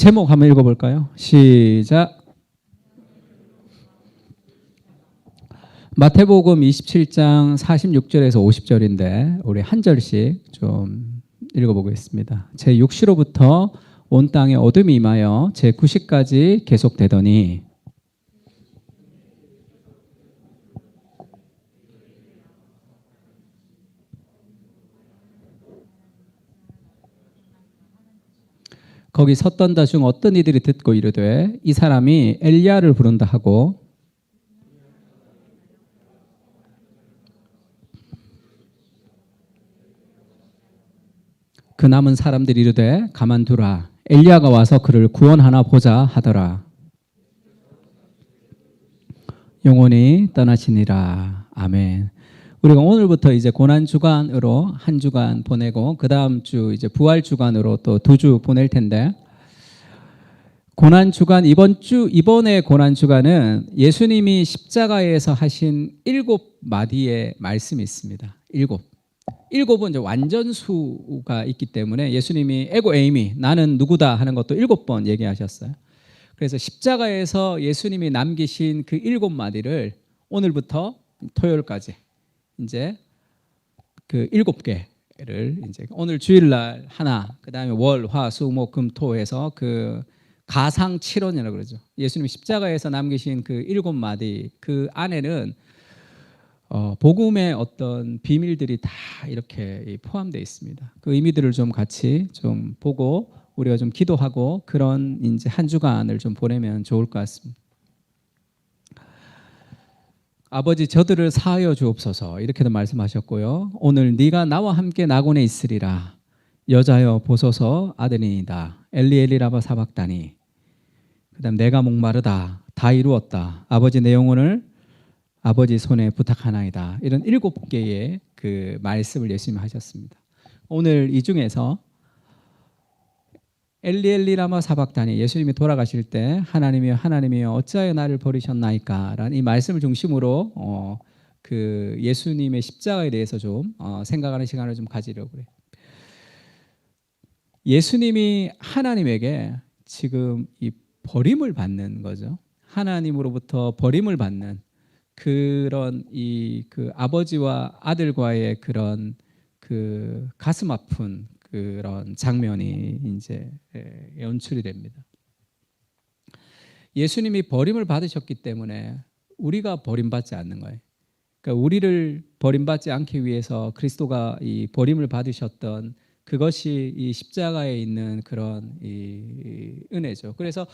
제목 한번 읽어볼까요? 시작. 마태복음 27장 46절에서 50절인데 우리 한 절씩 좀 읽어보겠습니다. 제6시로부터 온 땅에 어둠이 임하여 제9시까지 계속되더니 거기 섰던 자 중 어떤 이들이 듣고 이르되 이 사람이 엘리야를 부른다 하고 그 남은 사람들이 이르되 가만두라 엘리야가 와서 그를 구원하나 보자 하더라. 영원히 떠나시니라. 아멘. 우리가 오늘부터 이제 고난 주간으로 한 주간 보내고 그 다음 주 이제 부활 주간으로 또 2주 보낼 텐데 고난 주간 이번에 고난 주간은 예수님이 십자가에서 하신 7마디의 말씀이 있습니다. 7은 이제 완전수가 있기 때문에 예수님이 에고 에이미 나는 누구다 하는 것도 7번 얘기하셨어요. 그래서 십자가에서 예수님이 남기신 그 7마디를 오늘부터 토요일까지 이제 그 7개를 이제 오늘 주일날 하나, 그다음에 월, 화, 수, 목, 금, 토 해서 그 가상 7원이라고 그러죠. 예수님이 십자가에서 남기신 그 7마디 그 안에는 복음의 어떤 비밀들이 다 이렇게 포함되어 있습니다. 그 의미들을 좀 같이 좀 보고 우리가 좀 기도하고 그런 이제 한 주간을 좀 보내면 좋을 것 같습니다. 아버지 저들을 사하여 주옵소서 이렇게도 말씀하셨고요. 오늘 네가 나와 함께 낙원에 있으리라. 여자여 보소서 아들이니이다. 엘리 엘리 라마 사박다니. 그다음 내가 목마르다. 다 이루었다. 아버지 내 영혼을 아버지 손에 부탁하나이다. 이런 7개의 그 말씀을 예수님이 하셨습니다. 오늘 이 중에서 엘리 엘리 라마 사박다니 예수님이 돌아가실 때 하나님이여 하나님이여 어찌하여 나를 버리셨나이까 라는 이 말씀을 중심으로 그 예수님의 십자가에 대해서 좀 생각하는 시간을 좀 가지려고 그래요. 예수님이 하나님에게 지금 이 버림을 받는 거죠. 하나님으로부터 버림을 받는 그런 이 그 아버지와 아들과의 그런 그 가슴 아픈 그런 장면이 이제 연출이 됩니다. 예수님이 버림을 받으셨기 때문에 우리가 버림받지 않는 거예요. 그러니까 우리를 버림받지 않기 위해서 그리스도가 이 버림을 받으셨던 그것이 이 십자가에 있는 그런 이 은혜죠. 그래서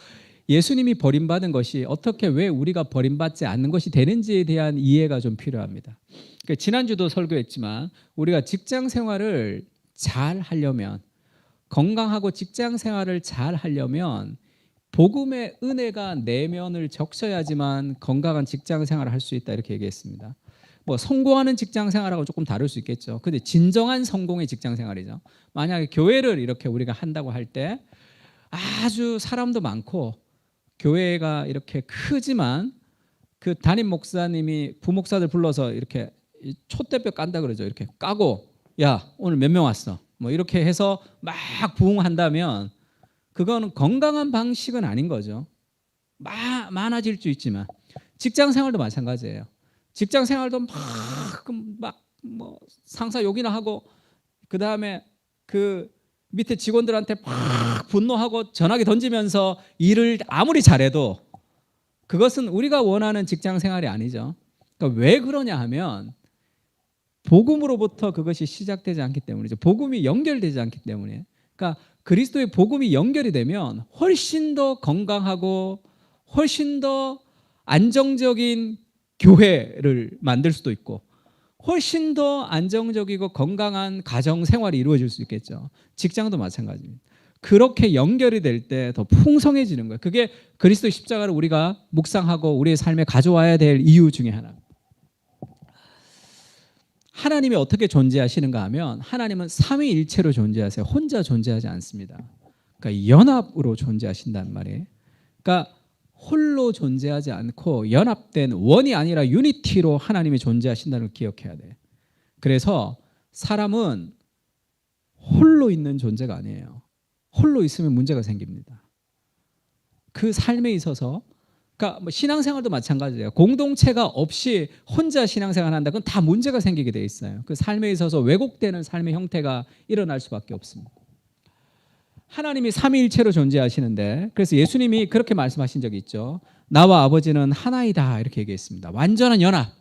예수님이 버림받은 것이 어떻게 왜 우리가 버림받지 않는 것이 되는지에 대한 이해가 좀 필요합니다. 그러니까 지난주도 설교했지만 우리가 직장 생활을 잘 하려면 건강하고 직장 생활을 잘 하려면 복음의 은혜가 내면을 적셔야지만 건강한 직장 생활을 할 수 있다 이렇게 얘기했습니다. 뭐 성공하는 직장 생활하고 조금 다를 수 있겠죠. 근데 진정한 성공의 직장 생활이죠. 만약에 교회를 이렇게 우리가 한다고 할 때 아주 사람도 많고 교회가 이렇게 크지만 그 담임 목사님이 부목사들 불러서 이렇게 촛대뼈 깐다 그러죠. 이렇게 까고 야 오늘 몇 명 왔어 뭐 이렇게 해서 막 부흥한다면 그거는 건강한 방식은 아닌 거죠. 많아질 수 있지만 직장 생활도 마찬가지예요. 직장 생활도 막 뭐 상사 욕이나 하고 그 다음에 그 밑에 직원들한테 막 분노하고 전화기 던지면서 일을 아무리 잘해도 그것은 우리가 원하는 직장 생활이 아니죠. 그러니까 왜 그러냐 하면 복음으로부터 그것이 시작되지 않기 때문이죠. 복음이 연결되지 않기 때문에. 그러니까 그리스도의 복음이 연결이 되면 훨씬 더 건강하고 훨씬 더 안정적인 교회를 만들 수도 있고 훨씬 더 안정적이고 건강한 가정 생활이 이루어질 수 있겠죠. 직장도 마찬가지입니다. 그렇게 연결이 될 때 더 풍성해지는 거예요. 그게 그리스도의 십자가를 우리가 묵상하고 우리의 삶에 가져와야 될 이유 중에 하나입니다. 하나님이 어떻게 존재하시는가 하면 하나님은 삼위일체로 존재하세요. 혼자 존재하지 않습니다. 그러니까 연합으로 존재하신단 말이에요. 그러니까 홀로 존재하지 않고 연합된 원이 아니라 유니티로 하나님이 존재하신다는 걸 기억해야 돼요. 그래서 사람은 홀로 있는 존재가 아니에요. 홀로 있으면 문제가 생깁니다. 그 삶에 있어서, 그러니까 뭐 신앙생활도 마찬가지예요. 공동체가 없이 혼자 신앙생활 한다, 그건 다 문제가 생기게 돼 있어요. 그 삶에 있어서 왜곡되는 삶의 형태가 일어날 수밖에 없습니다. 하나님이 삼위일체로 존재하시는데, 그래서 예수님이 그렇게 말씀하신 적이 있죠. 나와 아버지는 하나이다, 이렇게 얘기했습니다. 완전한 연합,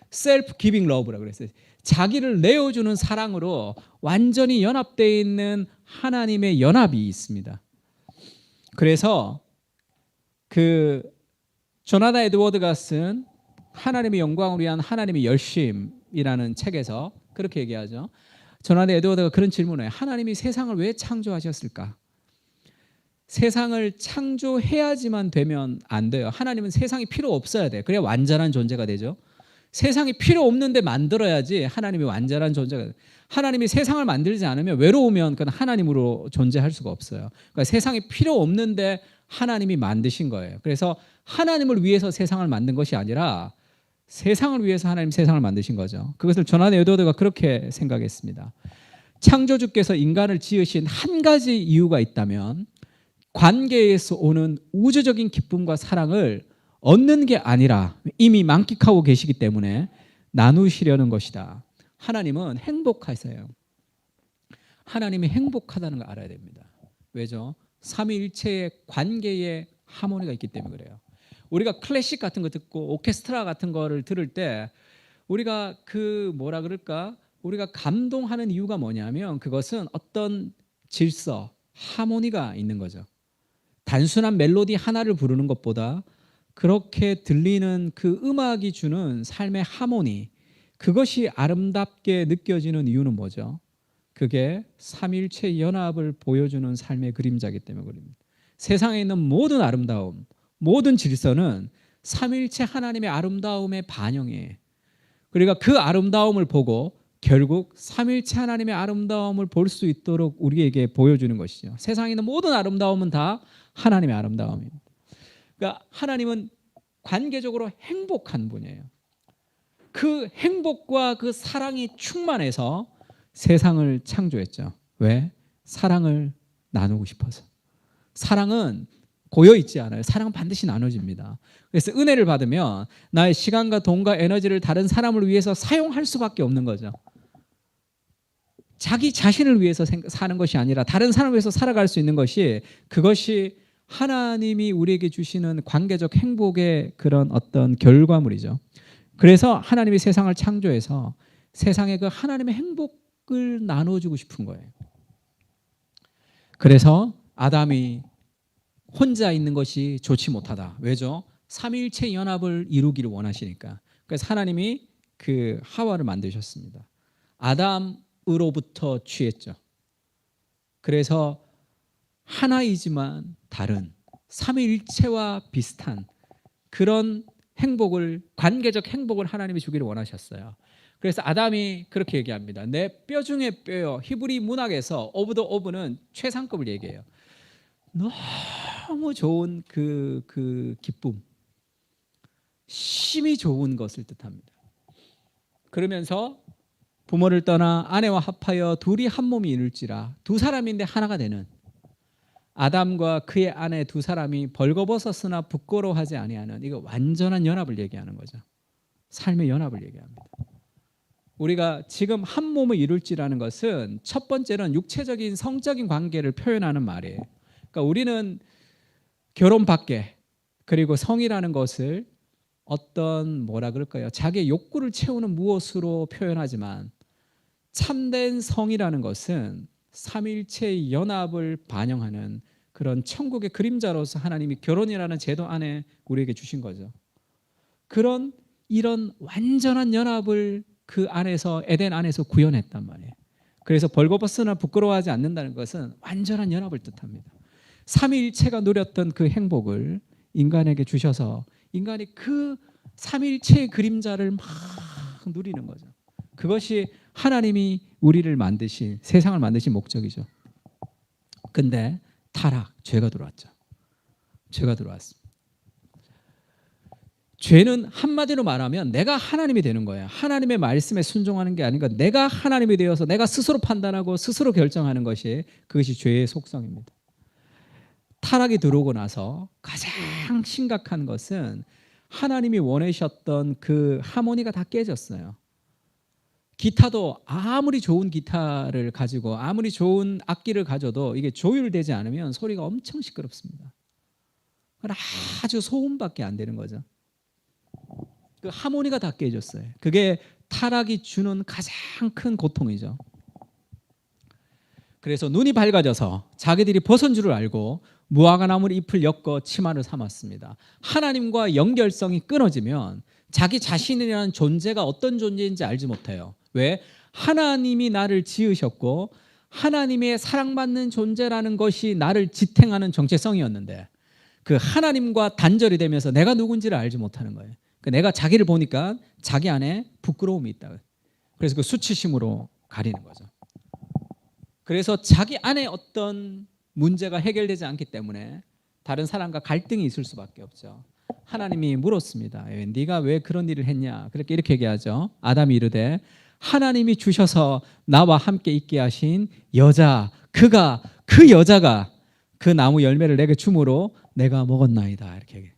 셀프 기빙 러브라고 그랬어요. 자기를 내어주는 사랑으로 완전히 연합되어 있는 하나님의 연합이 있습니다. 그래서 그 조나단 에드워드가 쓴 하나님의 영광을 위한 하나님의 열심이라는 책에서 그렇게 얘기하죠. 조나단 에드워드가 그런 질문을 해요. 하나님이 세상을 왜 창조하셨을까? 세상을 창조해야지만 되면 안 돼요. 하나님은 세상이 필요 없어야 돼요. 그래야 완전한 존재가 되죠. 세상이 필요 없는데 만들어야지 하나님이 완전한 존재가 돼요. 하나님이 세상을 만들지 않으면 외로우면 그건 하나님으로 존재할 수가 없어요. 그러니까 세상이 필요 없는데 하나님이 만드신 거예요. 그래서 하나님을 위해서 세상을 만든 것이 아니라 세상을 위해서 하나님 세상을 만드신 거죠. 그것을 조나단 에드워드가 그렇게 생각했습니다. 창조주께서 인간을 지으신 한 가지 이유가 있다면 관계에서 오는 우주적인 기쁨과 사랑을 얻는 게 아니라 이미 만끽하고 계시기 때문에 나누시려는 것이다. 하나님은 행복하세요. 하나님이 행복하다는 걸 알아야 됩니다. 왜죠? 삼위일체의 관계에 하모니가 있기 때문에 그래요. 우리가 클래식 같은 거 듣고 오케스트라 같은 거를 들을 때 우리가 그 뭐라 그럴까? 우리가 감동하는 이유가 뭐냐면 그것은 어떤 질서, 하모니가 있는 거죠. 단순한 멜로디 하나를 부르는 것보다 그렇게 들리는 그 음악이 주는 삶의 하모니, 그것이 아름답게 느껴지는 이유는 뭐죠? 그게 삼일체 연합을 보여주는 삶의 그림자이기 때문에 그립니다. 세상에 있는 모든 아름다움, 모든 질서는 삼일체 하나님의 아름다움의 반영이에요. 그러니까 그 아름다움을 보고 결국 삼일체 하나님의 아름다움을 볼 수 있도록 우리에게 보여주는 것이죠. 세상에 있는 모든 아름다움은 다 하나님의 아름다움입니다. 그러니까 하나님은 관계적으로 행복한 분이에요. 그 행복과 그 사랑이 충만해서 세상을 창조했죠. 왜? 사랑을 나누고 싶어서. 사랑은 고여있지 않아요. 사랑은 반드시 나눠집니다. 그래서 은혜를 받으면 나의 시간과 돈과 에너지를 다른 사람을 위해서 사용할 수밖에 없는 거죠. 자기 자신을 위해서 사는 것이 아니라 다른 사람을 위해서 살아갈 수 있는 것이, 그것이 하나님이 우리에게 주시는 관계적 행복의 그런 어떤 결과물이죠. 그래서 하나님이 세상을 창조해서 세상에 그 하나님의 행복을 나눠주고 싶은 거예요. 그래서 아담이 혼자 있는 것이 좋지 못하다. 왜죠? 삼위일체 연합을 이루기를 원하시니까. 그래서 하나님이 그 하와를 만드셨습니다. 아담으로부터 취했죠. 그래서 하나이지만 다른 삼위일체와 비슷한 그런 행복을, 관계적 행복을 하나님이 주기를 원하셨어요. 그래서 아담이 그렇게 얘기합니다. 내 뼈 중에 뼈요. 히브리 문학에서 오브 더 오브는 최상급을 얘기해요. 너무 좋은 그 기쁨, 심히 좋은 것을 뜻합니다. 그러면서 부모를 떠나 아내와 합하여 둘이 한 몸이 이룰지라, 두 사람인데 하나가 되는 아담과 그의 아내 두 사람이 벌거벗었으나 부끄러워하지 아니하는, 이거 완전한 연합을 얘기하는 거죠. 삶의 연합을 얘기합니다. 우리가 지금 한 몸을 이룰지라는 것은 첫 번째는 육체적인 성적인 관계를 표현하는 말이에요. 그러니까 우리는 결혼 밖에, 그리고 성이라는 것을 어떤 뭐라 그럴까요? 자기의 욕구를 채우는 무엇으로 표현하지만 참된 성이라는 것은 삼일체의 연합을 반영하는 그런 천국의 그림자로서 하나님이 결혼이라는 제도 안에 우리에게 주신 거죠. 그런 이런 완전한 연합을 그 안에서, 에덴 안에서 구현했단 말이에요. 그래서 벌거벗으나 부끄러워하지 않는다는 것은 완전한 연합을 뜻합니다. 삼위일체가 누렸던 그 행복을 인간에게 주셔서 인간이 그 삼위일체의 그림자를 막 누리는 거죠. 그것이 하나님이 우리를 만드신, 세상을 만드신 목적이죠. 근데 타락, 죄가 들어왔죠. 죄가 들어왔습니다. 죄는 한마디로 말하면 내가 하나님이 되는 거예요. 하나님의 말씀에 순종하는 게 아니라 내가 하나님이 되어서 내가 스스로 판단하고 스스로 결정하는 것이, 그것이 죄의 속성입니다. 타락이 들어오고 나서 가장 심각한 것은 하나님이 원하셨던 그 하모니가 다 깨졌어요. 기타도 아무리 좋은 기타를 가지고 아무리 좋은 악기를 가져도 이게 조율되지 않으면 소리가 엄청 시끄럽습니다. 아주 소음밖에 안 되는 거죠. 그 하모니가 다 깨졌어요. 그게 타락이 주는 가장 큰 고통이죠. 그래서 눈이 밝아져서 자기들이 벗은 줄을 알고 무화과 나무를 잎을 엮어 치마를 삼았습니다. 하나님과 연결성이 끊어지면 자기 자신이라는 존재가 어떤 존재인지 알지 못해요. 왜? 하나님이 나를 지으셨고 하나님의 사랑받는 존재라는 것이 나를 지탱하는 정체성이었는데 그 하나님과 단절이 되면서 내가 누군지를 알지 못하는 거예요. 내가 자기를 보니까 자기 안에 부끄러움이 있다. 그래서 그 수치심으로 가리는 거죠. 그래서 자기 안에 어떤 문제가 해결되지 않기 때문에 다른 사람과 갈등이 있을 수밖에 없죠. 하나님이 물었습니다. 네가 왜 그런 일을 했냐? 그렇게 이렇게 얘기하죠. 아담이 이르되 하나님이 주셔서 나와 함께 있게 하신 여자, 그 여자가 그 나무 열매를 내게 주므로 내가 먹었나이다. 이렇게 얘기해요.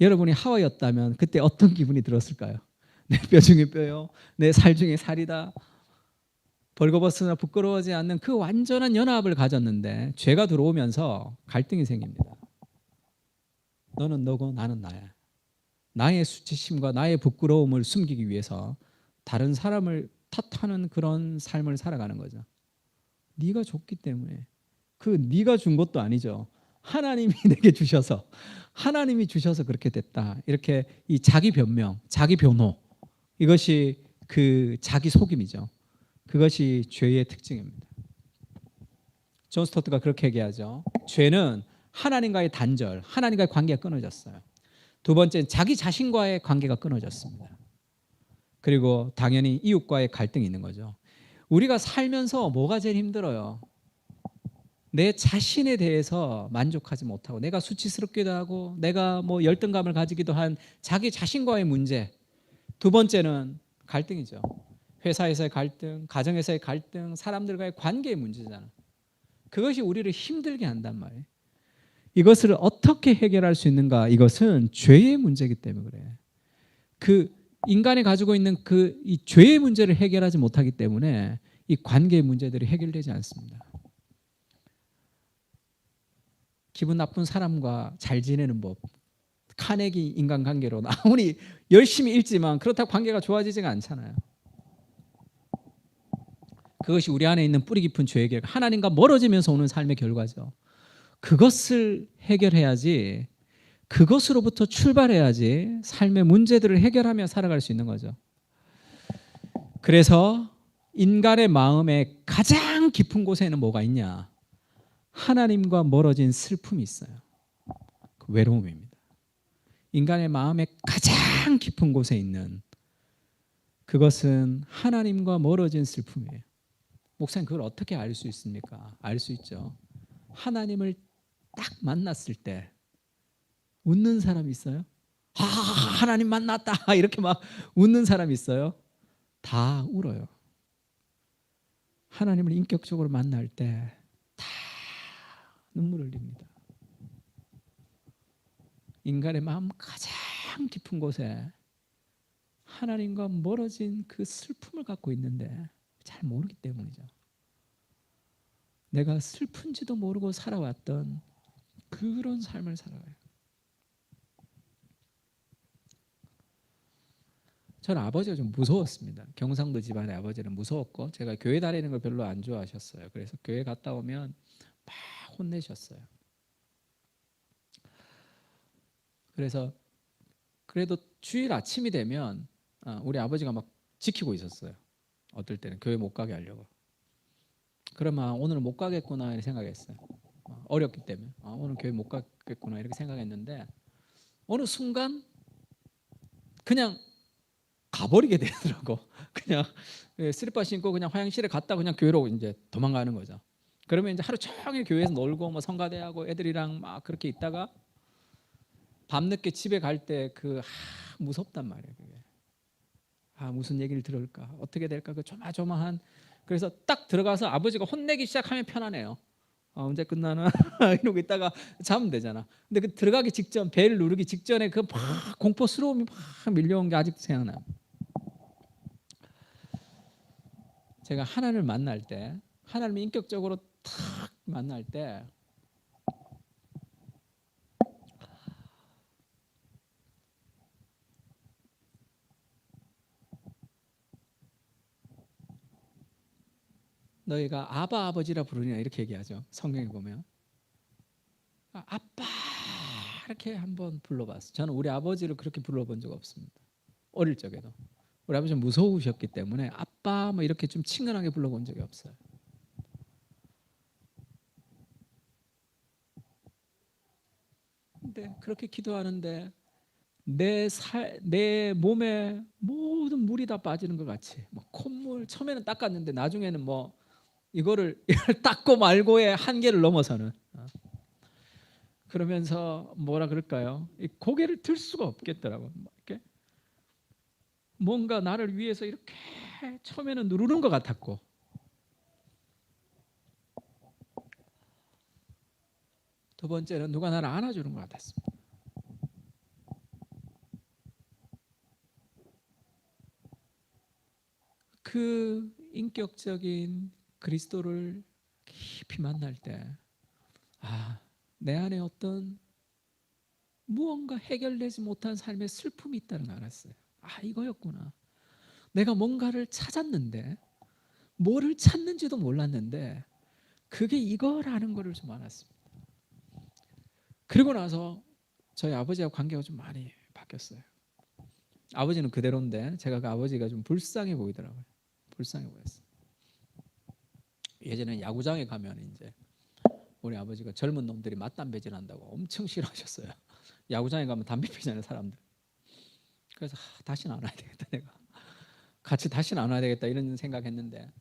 여러분이 하와였다면 그때 어떤 기분이 들었을까요? 내 뼈 중에 뼈요, 내 살 중에 살이다. 벌거벗으나 부끄러워하지 않는 그 완전한 연합을 가졌는데 죄가 들어오면서 갈등이 생깁니다. 너는 너고 나는 나야. 나의 수치심과 나의 부끄러움을 숨기기 위해서 다른 사람을 탓하는 그런 삶을 살아가는 거죠. 네가 줬기 때문에. 그 네가 준 것도 아니죠. 하나님이 내게 주셔서, 하나님이 주셔서 그렇게 됐다. 이렇게 이 자기 변명, 자기 변호, 이것이 그 자기 속임이죠. 그것이 죄의 특징입니다. 존 스토트가 그렇게 얘기하죠. 죄는 하나님과의 단절, 하나님과의 관계가 끊어졌어요. 두 번째는 자기 자신과의 관계가 끊어졌습니다. 그리고 당연히 이웃과의 갈등이 있는 거죠. 우리가 살면서 뭐가 제일 힘들어요? 내 자신에 대해서 만족하지 못하고 내가 수치스럽기도 하고 내가 뭐 열등감을 가지기도 한 자기 자신과의 문제. 두 번째는 갈등이죠. 회사에서의 갈등, 가정에서의 갈등, 사람들과의 관계의 문제잖아. 그것이 우리를 힘들게 한단 말이에요. 이것을 어떻게 해결할 수 있는가? 이것은 죄의 문제이기 때문에 그래. 그 인간이 가지고 있는 그 이 죄의 문제를 해결하지 못하기 때문에 이 관계의 문제들이 해결되지 않습니다. 기분 나쁜 사람과 잘 지내는 법. 카네기 인간관계로 아무리 열심히 읽지만 그렇다고 관계가 좋아지지가 않잖아요. 그것이 우리 안에 있는 뿌리 깊은 죄의 결과, 하나님과 멀어지면서 오는 삶의 결과죠. 그것을 해결해야지, 그것으로부터 출발해야지 삶의 문제들을 해결하며 살아갈 수 있는 거죠. 그래서 인간의 마음의 가장 깊은 곳에는 뭐가 있냐? 하나님과 멀어진 슬픔이 있어요. 그 외로움입니다. 인간의 마음의 가장 깊은 곳에 있는 그것은 하나님과 멀어진 슬픔이에요. 목사님 그걸 어떻게 알 수 있습니까? 알 수 있죠. 하나님을 딱 만났을 때 웃는 사람 있어요? 하나님 만났다 이렇게 막 웃는 사람 있어요? 다 울어요. 하나님을 인격적으로 만날 때 다 눈물을 흘립니다. 인간의 마음 가장 깊은 곳에 하나님과 멀어진 그 슬픔을 갖고 있는데 잘 모르기 때문이죠. 내가 슬픈지도 모르고 살아왔던 그런 삶을 살아가요. 저는 아버지가 좀 무서웠습니다. 경상도 집안의 아버지는 무서웠고 제가 교회 다니는 걸 별로 안 좋아하셨어요. 그래서 교회 갔다 오면 막 혼내셨어요. 그래서 그래도 주일 아침이 되면 우리 아버지가 막 지키고 있었어요. 어떨 때는 교회 못 가게 하려고. 그러면 오늘은 못 가겠구나 이렇게 생각했어요. 어렵기 때문에 오늘 교회 못 가겠구나 이렇게 생각했는데 어느 순간 그냥 가버리게 되더라고. 그냥 슬리퍼 신고 그냥 화장실에 갔다 그냥 교회로 이제 도망가는 거죠. 그러면 이제 하루 종일 교회에서 놀고 뭐 성가대하고 애들이랑 막 그렇게 있다가 밤늦게 집에 갈 때 무섭단 말이에요. 그게. 무슨 얘기를 들을까? 어떻게 될까? 그 조마조마한. 그래서 딱 들어가서 아버지가 혼내기 시작하면 편하네요. 언제 끝나나 이러고 있다가 자면 되잖아. 근데 그 들어가기 직전, 벨 누르기 직전에 그 막 공포스러움이 막 밀려온 게 아직도 생각나. 제가 하나님을 만날 때, 하나님을 인격적으로 탁 만날 때 너희가 아바 아버지라 부르냐 이렇게 얘기하죠. 성경에 보면 아빠 이렇게 한번 불러봤어. 저는 우리 아버지를 그렇게 불러본 적 없습니다. 어릴 적에도 우리 아버지는 무서우셨기 때문에 아빠 뭐 이렇게 좀 친근하게 불러본 적이 없어요. 근데 그렇게 기도하는데 내 몸에 모든 물이 다 빠지는 것 같이 뭐 콧물 처음에는 닦았는데 나중에는 뭐 이거를 닦고 말고의 한계를 넘어서는 그러면서 뭐라 그럴까요? 이 고개를 들 수가 없겠더라고요. 이렇게 뭔가 나를 위해서 이렇게 처음에는 누르는 것 같았고 두 번째는 누가 나를 안아주는 것 같았습니다. 그 인격적인 그리스도를 깊이 만날 때 내 안에 어떤 무언가 해결되지 못한 삶의 슬픔이 있다는 걸 알았어요. 이거였구나. 내가 뭔가를 찾았는데 뭐를 찾는지도 몰랐는데 그게 이거라는 거를 좀 알았습니다. 그리고 나서 저희 아버지와 관계가 좀 많이 바뀌었어요. 아버지는 그대로인데 제가 그 아버지가 좀 불쌍해 보이더라고요. 불쌍해 보였어요. 예전에 야구장에 가면 이제 우리 아버지가 젊은 놈들이 맞담배질 한다고 엄청 싫어하셨어요. 야구장에 가면 담배 피잖아요, 사람들. 그래서 다시는 안 와야 되겠다, 내가. 같이 다시는 안 와야 되겠다 이런 생각했는데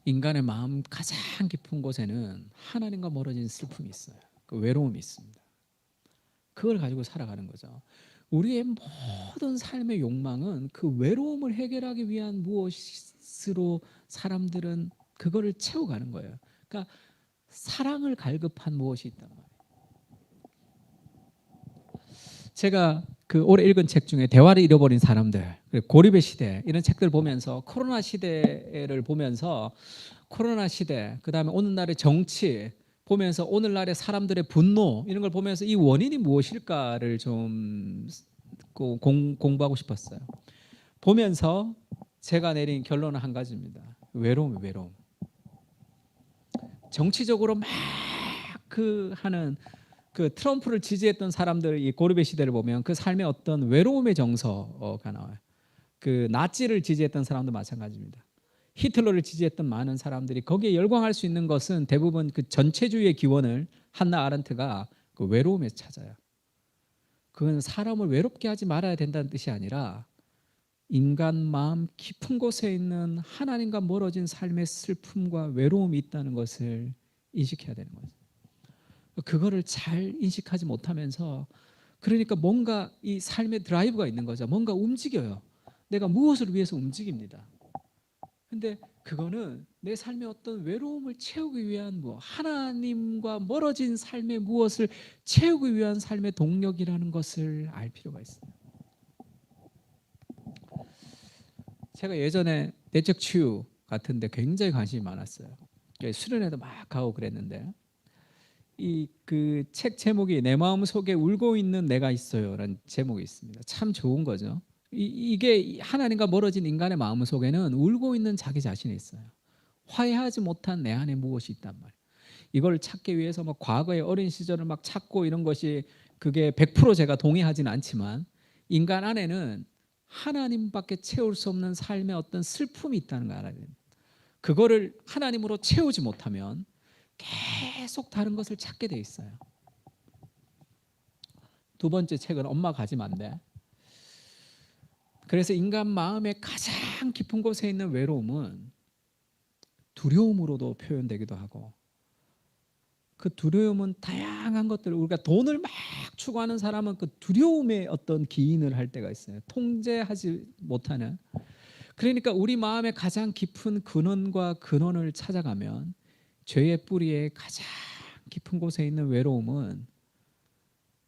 인간의 마음 가장 깊은 곳에는 하나님과 멀어진 슬픔이 있어요. 그 외로움이 있습니다. 그걸 가지고 살아가는 거죠. 우리의 모든 삶의 욕망은 그 외로움을 해결하기 위한 무엇으로 사람들은 그거를 채워가는 거예요. 그러니까 사랑을 갈급한 무엇이 있단 말이에요. 제가 그 올해 읽은 책 중에 대화를 잃어버린 사람들, 고립의 시대 이런 책들 보면서 코로나 시대를 보면서 코로나 시대, 그다음에 오늘날의 정치 보면서 오늘날의 사람들의 분노 이런 걸 보면서 이 원인이 무엇일까를 좀 공부하고 싶었어요. 보면서 제가 내린 결론은 한 가지입니다. 외로움. 정치적으로 막 그 하는 그 트럼프를 지지했던 사람들 이 고립의 시대를 보면 그 삶의 어떤 외로움의 정서가 나와요. 그 나치를 지지했던 사람도 마찬가지입니다. 히틀러를 지지했던 많은 사람들이 거기에 열광할 수 있는 것은 대부분 그 전체주의의 기원을 한나 아렌트가 그 외로움에서 찾아요. 그건 사람을 외롭게 하지 말아야 된다는 뜻이 아니라 인간 마음 깊은 곳에 있는 하나님과 멀어진 삶의 슬픔과 외로움이 있다는 것을 인식해야 되는 거죠. 그거를 잘 인식하지 못하면서 그러니까 뭔가 이 삶의 드라이브가 있는 거죠. 뭔가 움직여요. 내가 무엇을 위해서 움직입니다. 근데 그거는 내 삶의 어떤 외로움을 채우기 위한 하나님과 멀어진 삶의 무엇을 채우기 위한 삶의 동력이라는 것을 알 필요가 있어요. 제가 예전에 내적 치유 같은 데 굉장히 관심이 많았어요. 수련회도 막 가고 그랬는데 이 그 책 제목이 내 마음 속에 울고 있는 내가 있어요라는 제목이 있습니다. 참 좋은 거죠. 이게 하나님과 멀어진 인간의 마음 속에는 울고 있는 자기 자신이 있어요. 화해하지 못한 내 안에 무엇이 있단 말이에요. 이걸 찾기 위해서 뭐 과거의 어린 시절을 막 찾고 이런 것이 그게 100% 제가 동의하지는 않지만 인간 안에는 하나님밖에 채울 수 없는 삶의 어떤 슬픔이 있다는 걸 알아야 됩니다. 그거를 하나님으로 채우지 못하면 계속 다른 것을 찾게 돼 있어요. 두 번째 책은 엄마 가지마인데 그래서 인간 마음의 가장 깊은 곳에 있는 외로움은 두려움으로도 표현되기도 하고 그 두려움은 다양한 것들 우리가 돈을 막 추구하는 사람은 그 두려움의 어떤 기인을 할 때가 있어요. 통제하지 못하는. 그러니까 우리 마음의 가장 깊은 근원과 근원을 찾아가면 죄의 뿌리의 가장 깊은 곳에 있는 외로움은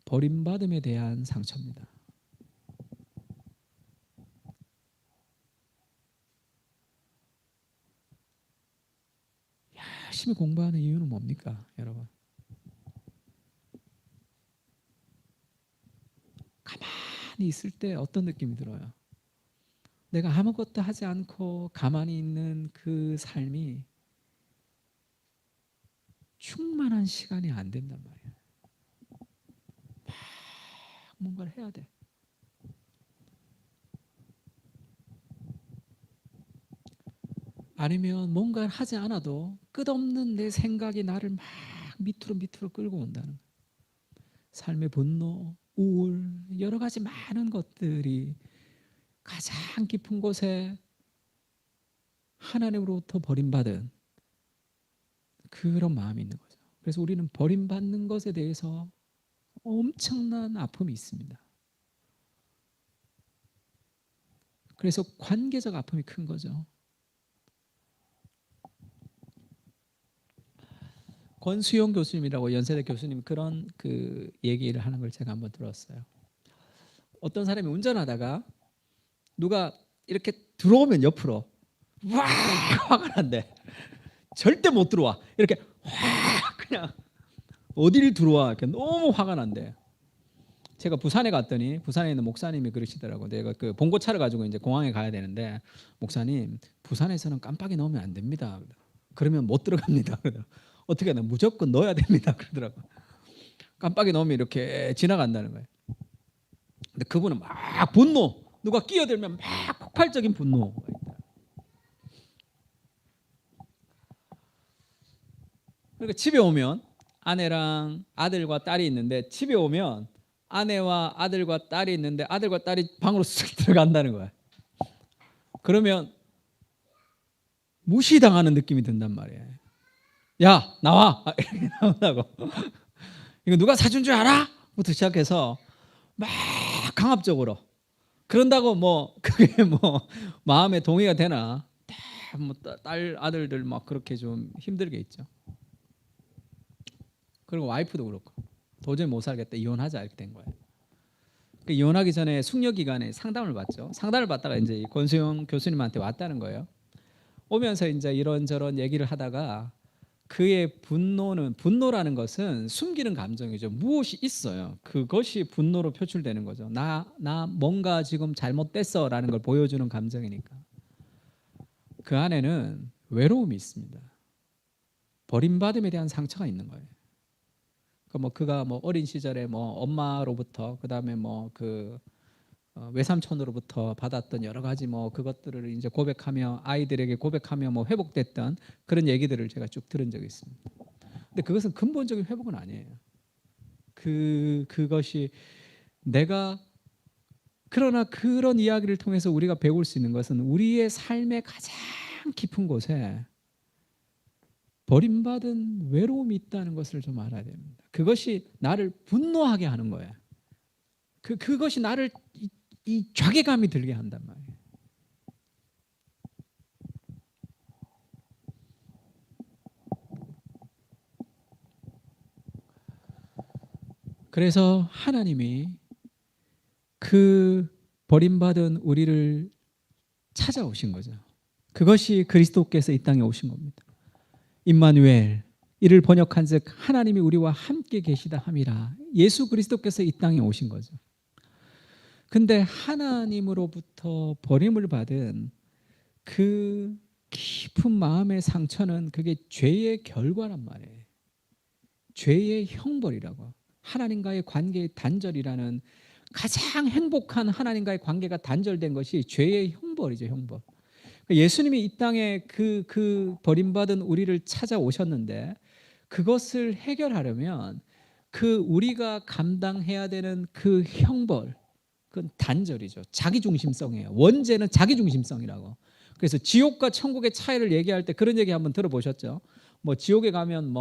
버림받음에 대한 상처입니다. 열심히 공부하는 이유는 뭡니까, 여러분? 가만히 있을 때 어떤 느낌이 들어요? 내가 아무것도 하지 않고 가만히 있는 그 삶이 충만한 시간이 안 된단 말이에요. 막 뭔가를 해야 돼. 아니면 뭔가를 하지 않아도 끝없는 내 생각이 나를 막 밑으로 끌고 온다는 거예요. 삶의 분노, 우울, 여러 가지 많은 것들이 가장 깊은 곳에 하나님으로부터 버림받은 그런 마음이 있는 거죠. 그래서 우리는 버림받는 것에 대해서 엄청난 아픔이 있습니다. 그래서 관계적 아픔이 큰 거죠. 권수용 교수님이라고 연세대 교수님 그런 그 얘기를 하는 걸 제가 한번 들었어요. 어떤 사람이 운전하다가 누가 이렇게 들어오면 옆으로 와 화가 난대. 절대 못 들어와. 이렇게 확 그냥 어디를 들어와. 이렇게 너무 화가 난대. 제가 부산에 갔더니 부산에 있는 목사님이 그러시더라고. 내가 그 봉고차를 가지고 이제 공항에 가야 되는데 목사님 부산에서는 깜빡이 넣으면 안 됩니다. 그러면 못 들어갑니다. 어떻게 하나 무조건 넣어야 됩니다. 그러더라고. 깜빡이 넣으면 이렇게 지나간다는 거예요. 근데 그분은 막 분노. 누가 끼어들면 막 폭발적인 분노가 있다. 그러니까 집에 오면 아내랑 아들과 딸이 있는데 집에 오면 아내와 아들과 딸이 있는데 아들과 딸이 방으로 쓱 들어간다는 거야. 그러면 무시당하는 느낌이 든단 말이에요. 야 나와 이렇게 나온다고. 이거 누가 사준 줄 알아? 부터 시작해서 막 강압적으로 그런다고 뭐 그게 뭐 마음에 동의가 되나? 뭐 딸 아들들 막 그렇게 좀 힘들게 있죠. 그리고 와이프도 그렇고 도저히 못 살겠다 이혼하자 이렇게 된 거예요. 그 이혼하기 전에 숙려 기간에 상담을 받죠. 상담을 받다가 이제 권수영 교수님한테 왔다는 거예요. 오면서 이제 이런저런 얘기를 하다가 그의 분노라는 것은 숨기는 감정이죠. 무엇이 있어요. 그것이 분노로 표출되는 거죠. 나 뭔가 지금 잘못됐어라는 걸 보여주는 감정이니까. 그 안에는 외로움이 있습니다. 버림받음에 대한 상처가 있는 거예요. 그가 어린 시절에 엄마로부터 그다음에 외삼촌으로부터 받았던 여러 가지 그것들을 이제 고백하며 아이들에게 고백하며 회복됐던 그런 얘기들을 제가 쭉 들은 적이 있습니다. 근데 그것은 근본적인 회복은 아니에요. 그것이 그러나 그런 이야기를 통해서 우리가 배울 수 있는 것은 우리의 삶의 가장 깊은 곳에 버림받은 외로움이 있다는 것을 좀 알아야 됩니다. 그것이 나를 분노하게 하는 거예요. 그것이 나를 이 좌괴감이 들게 한단 말이에요. 그래서 하나님이 그 버림받은 우리를 찾아오신 거죠. 그것이 그리스도께서 이 땅에 오신 겁니다. 임마누엘, 이를 번역한즉 하나님이 우리와 함께 계시다 함이라. 예수 그리스도께서 이 땅에 오신 거죠. 근데 하나님으로부터 버림을 받은 그 깊은 마음의 상처는 그게 죄의 결과란 말이에요. 죄의 형벌이라고. 하나님과의 관계의 단절이라는 가장 행복한 하나님과의 관계가 단절된 것이 죄의 형벌이죠, 형벌. 예수님이 이 땅에 그 버림받은 우리를 찾아오셨는데 그것을 해결하려면 우리가 감당해야 되는 그 형벌, 그건 단절이죠. 자기중심성이에요. 원죄는 자기중심성이라고. 그래서 지옥과 천국의 차이를 얘기할 때 그런 얘기 한번 들어보셨죠? 지옥에 가면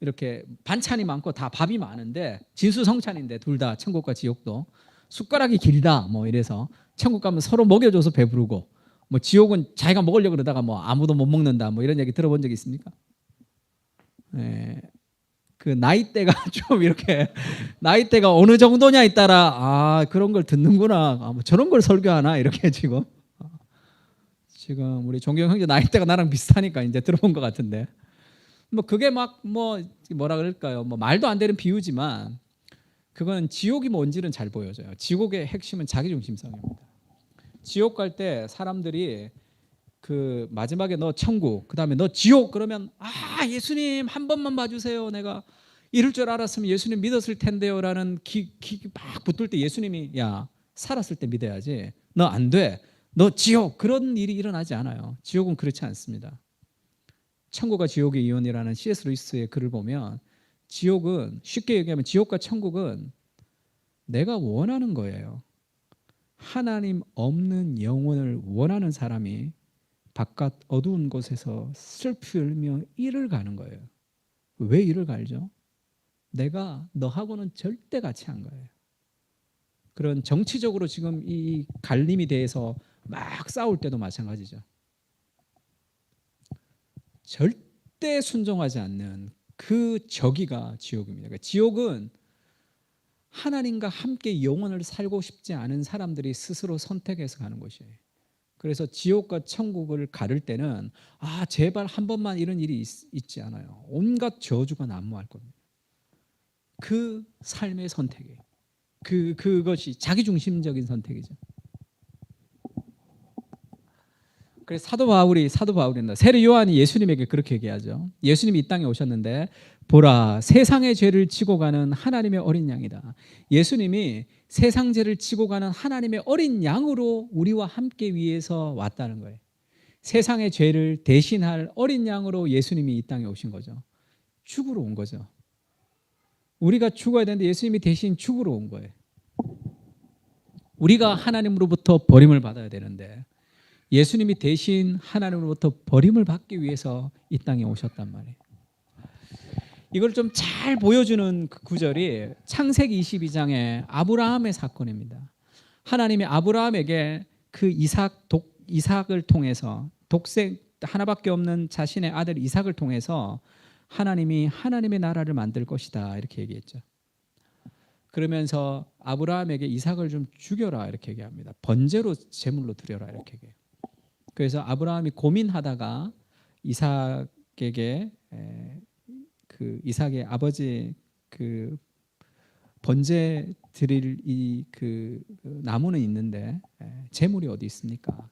이렇게 반찬이 많고 다 밥이 많은데 진수성찬인데 둘 다 천국과 지옥도 숟가락이 길다 이래서 천국 가면 서로 먹여줘서 배부르고 지옥은 자기가 먹으려고 그러다가 아무도 못 먹는다 이런 얘기 들어본 적 있습니까? 예, 그 나이대가 좀 이렇게 나이대가 어느 정도냐에 따라 그런 걸 듣는구나. 뭐 저런 걸 설교하나 이렇게 지금 우리 존경 형제 나이대가 나랑 비슷하니까 이제 들어본 것 같은데 뭐 그게 막 뭐 뭐라 그럴까요? 뭐 말도 안 되는 비유지만 그건 지옥이 뭔지는 잘 보여줘요. 지옥의 핵심은 자기중심성입니다. 지옥 갈 때 사람들이 그 마지막에 너 천국, 그다음에 너 지옥 그러면 예수님 한 번만 봐주세요. 내가 이럴 줄 알았으면 예수님 믿었을 텐데요라는 막 붙들 때 예수님이 야 살았을 때 믿어야지. 너 안 돼. 너 지옥 그런 일이 일어나지 않아요. 지옥은 그렇지 않습니다. 천국과 지옥의 이혼이라는 C.S. 루이스의 글을 보면 지옥은 쉽게 얘기하면 지옥과 천국은 내가 원하는 거예요. 하나님 없는 영혼을 원하는 사람이 바깥 어두운 곳에서 슬피 울며 이를 가는 거예요. 왜 이를 갈죠? 내가 너하고는 절대 같이 한 거예요. 그런 정치적으로 지금 이 갈림이 대해서 막 싸울 때도 마찬가지죠. 절대 순종하지 않는 그 저기가 지옥입니다. 그러니까 지옥은 하나님과 함께 영원을 살고 싶지 않은 사람들이 스스로 선택해서 가는 곳이에요. 그래서 지옥과 천국을 가를 때는 제발 한 번만 이런 일이 있지 않아요. 온갖 저주가 난무할 겁니다. 그 삶의 선택이에요. 그것이 자기중심적인 선택이죠. 그래서 사도 바울입니다. 세례 요한이 예수님에게 그렇게 얘기하죠. 예수님이 이 땅에 오셨는데 보라 세상의 죄를 지고 가는 하나님의 어린 양이다. 예수님이 세상 죄를 지고 가는 하나님의 어린 양으로 우리와 함께 위해서 왔다는 거예요. 세상의 죄를 대신할 어린 양으로 예수님이 이 땅에 오신 거죠. 죽으러 온 거죠. 우리가 죽어야 되는데 예수님이 대신 죽으러 온 거예요. 우리가 하나님으로부터 버림을 받아야 되는데 예수님이 대신 하나님으로부터 버림을 받기 위해서 이 땅에 오셨단 말이에요. 이걸 좀 잘 보여주는 그 구절이 창세기 22장의 아브라함의 사건입니다. 하나님이 아브라함에게 그 이삭을 통해서 독생 하나밖에 없는 자신의 아들 이삭을 통해서 하나님이 하나님의 나라를 만들 것이다 이렇게 얘기했죠. 그러면서 아브라함에게 이삭을 좀 죽여라 이렇게 얘기합니다. 번제로 제물로 드려라 이렇게 얘기해요. 그래서 아브라함이 고민하다가 이삭에게 그 이삭의 아버지 그 번제 드릴 이 그 나무는 있는데 제물이 어디 있습니까?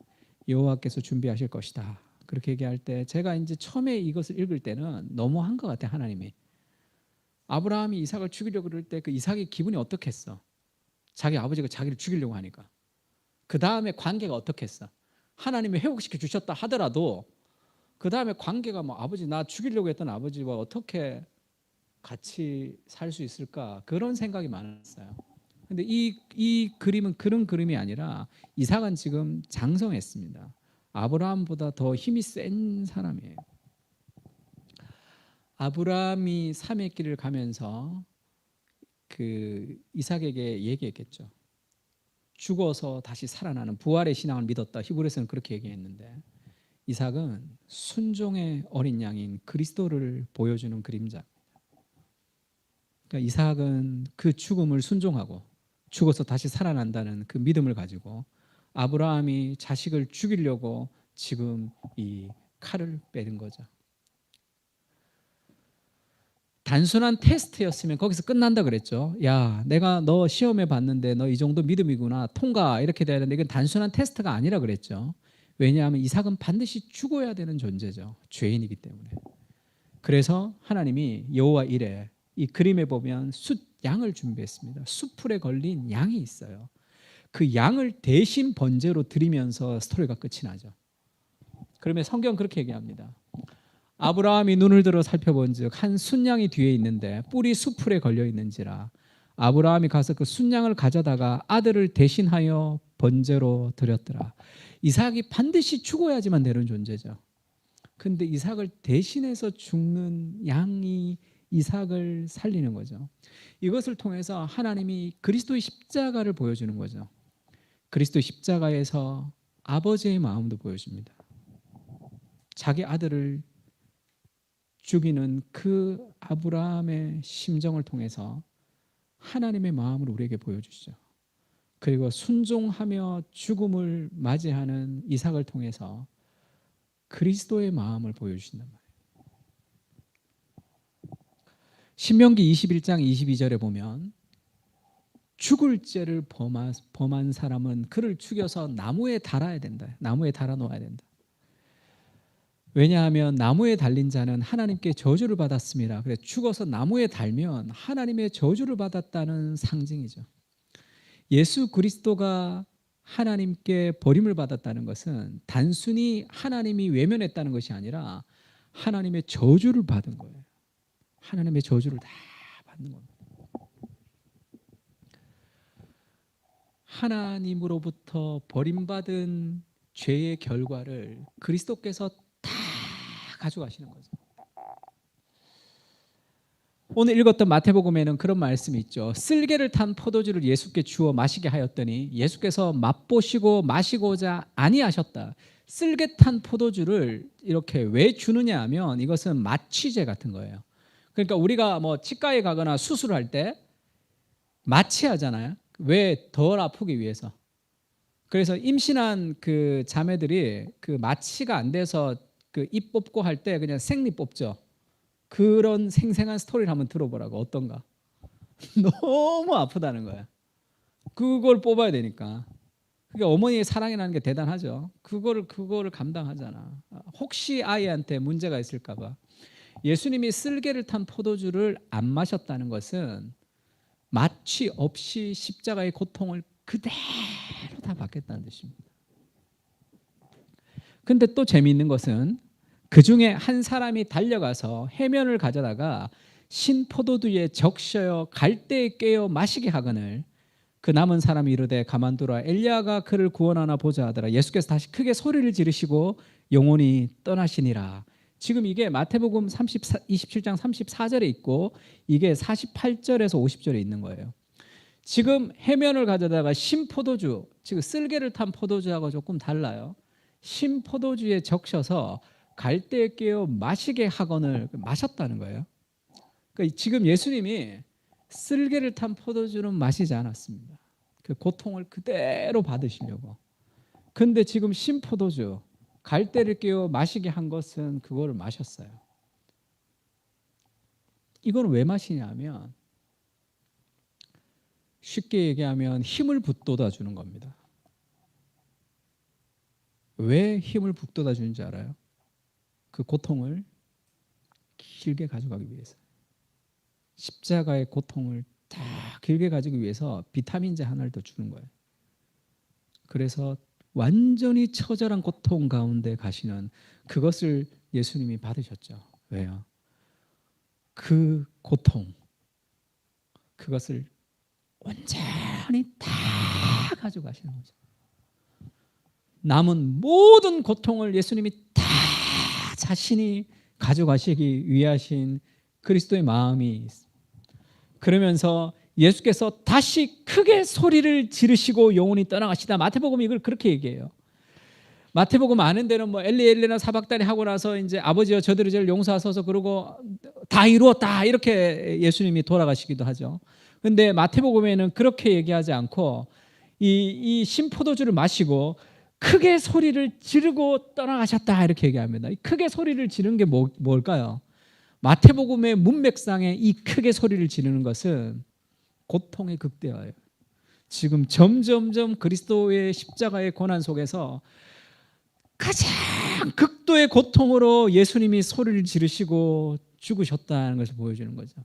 여호와께서 준비하실 것이다. 그렇게 얘기할 때 제가 이제 처음에 이것을 읽을 때는 너무한 것 같아. 하나님이 아브라함이 이삭을 죽이려고 그럴 때 그 이삭의 기분이 어떻겠어? 자기 아버지가 자기를 죽이려고 하니까 그 다음에 관계가 어떻겠어? 하나님이 회복시켜 주셨다 하더라도 그 다음에 관계가 뭐 아버지 나 죽이려고 했던 아버지와 어떻게 같이 살 수 있을까 그런 생각이 많았어요. 근데 이 그림은 그런 그림이 아니라 이삭은 지금 장성했습니다. 아브라함보다 더 힘이 센 사람이에요. 아브라함이 삶의 길을 가면서 그 이삭에게 얘기했겠죠. 죽어서 다시 살아나는 부활의 신앙을 믿었다. 히브리서는 그렇게 얘기했는데 이삭은 순종의 어린 양인 그리스도를 보여주는 그림자. 그러니까 이삭은 그 죽음을 순종하고 죽어서 다시 살아난다는 그 믿음을 가지고 아브라함이 자식을 죽이려고 지금 이 칼을 빼는 거죠. 단순한 테스트였으면 거기서 끝난다 그랬죠. 야, 내가 너 시험해 봤는데 너 이 정도 믿음이구나. 통과 이렇게 돼야 되는데 이건 단순한 테스트가 아니라 그랬죠. 왜냐하면 이삭은 반드시 죽어야 되는 존재죠. 죄인이기 때문에. 그래서 하나님이 여호와 이레 이 그림에 보면 양을 준비했습니다. 수풀에 걸린 양이 있어요. 그 양을 대신 번제로 드리면서 스토리가 끝이 나죠. 그러면 성경 그렇게 얘기합니다. 아브라함이 눈을 들어 살펴본즉 한 순양이 뒤에 있는데 뿔이 수풀에 걸려 있는지라 아브라함이 가서 그 순양을 가져다가 아들을 대신하여 번제로 드렸더라. 이삭이 반드시 죽어야지만 되는 존재죠. 근데 이삭을 대신해서 죽는 양이 이삭을 살리는 거죠. 이것을 통해서 하나님이 그리스도의 십자가를 보여주는 거죠. 그리스도의 십자가에서 아버지의 마음도 보여줍니다. 자기 아들을 죽이는 그 아브라함의 심정을 통해서 하나님의 마음을 우리에게 보여주시죠. 그리고 순종하며 죽음을 맞이하는 이삭을 통해서 그리스도의 마음을 보여주신단 말이에요. 신명기 21장 22절에 보면 죽을 죄를 범한 사람은 그를 죽여서 나무에 달아야 된다. 나무에 달아 놓아야 된다. 왜냐하면 나무에 달린 자는 하나님께 저주를 받았습니다. 그래서 죽어서 나무에 달면 하나님의 저주를 받았다는 상징이죠. 예수 그리스도가 하나님께 버림을 받았다는 것은 단순히 하나님이 외면했다는 것이 아니라 하나님의 저주를 받은 거예요. 하나님의 저주를 다 받는 겁니다. 하나님으로부터 버림받은 죄의 결과를 그리스도께서 다 가져가시는 거죠. 오늘 읽었던 마태복음에는 그런 말씀이 있죠. 쓸개를 탄 포도주를 예수께 주어 마시게 하였더니 예수께서 맛보시고 마시고자 아니하셨다. 쓸개 탄 포도주를 이렇게 왜 주느냐 하면 이것은 마취제 같은 거예요. 그러니까 우리가 뭐 치과에 가거나 수술할 때 마취하잖아요. 왜? 덜 아프기 위해서. 그래서 임신한 그 자매들이 그 마취가 안 돼서 그 입 뽑고 할 때 그냥 생리 뽑죠. 그런 생생한 스토리를 한번 들어보라고. 어떤가? 너무 아프다는 거야. 그걸 뽑아야 되니까. 그러니까 어머니의 사랑이라는 게 대단하죠. 그거를 감당하잖아. 혹시 아이한테 문제가 있을까 봐. 예수님이 쓸개를 탄 포도주를 안 마셨다는 것은 마취 없이 십자가의 고통을 그대로 다 받겠다는 뜻입니다. 근데 또 재미있는 것은 그 중에 한 사람이 달려가서 해면을 가져다가 신 포도주에 적셔여 갈대에 깨어 마시게 하거늘 그 남은 사람이 이르되 가만두라 엘리야가 그를 구원하나 보자 하더라. 예수께서 다시 크게 소리를 지르시고 영원히 떠나시니라. 지금 이게 마태복음 27장 34절에 있고 이게 48절에서 50절에 있는 거예요. 지금 해면을 가져다가 신포도주, 즉 쓸개를 탄 포도주하고 조금 달라요. 신포도주에 적셔서 갈대에 깨어 마시게 하거늘 마셨다는 거예요. 그러니까 지금 예수님이 쓸개를 탄 포도주는 마시지 않았습니다. 그 고통을 그대로 받으시려고. 근데 지금 신포도주, 갈대를 깨어 마시게 한 것은 그거를 마셨어요. 이건 왜 마시냐면 쉽게 얘기하면 힘을 북돋아 주는 겁니다. 왜 힘을 북돋아 주는지 알아요? 그 고통을 길게 가져가기 위해서. 십자가의 고통을 다 길게 가지기 위해서 비타민제 하나를 더 주는 거예요. 그래서 완전히 처절한 고통 가운데 가시는 그것을 예수님이 받으셨죠. 왜요? 그 고통, 그것을 온전히 다 가져가시는 거죠. 남은 모든 고통을 예수님이 다 자신이 가져가시기 위하신 그리스도의 마음이 있습니다. 그러면서 예수께서 다시 크게 소리를 지르시고 영원히 떠나가시다. 마태복음이 이걸 그렇게 얘기해요. 마태복음 아는 데는 뭐 엘리 엘리나 사박다리 하고 나서 이제 아버지여 저들의 죄를 용서하소서 그러고 다 이루었다 이렇게 예수님이 돌아가시기도 하죠. 근데 마태복음에는 그렇게 얘기하지 않고 이 신포도주를 마시고 크게 소리를 지르고 떠나가셨다 이렇게 얘기합니다. 크게 소리를 지르는 게 뭘까요? 마태복음의 문맥상에 이 크게 소리를 지르는 것은 고통의 극대화예요. 지금 점점점 그리스도의 십자가의 고난 속에서 가장 극도의 고통으로 예수님이 소리를 지르시고 죽으셨다는 것을 보여주는 거죠.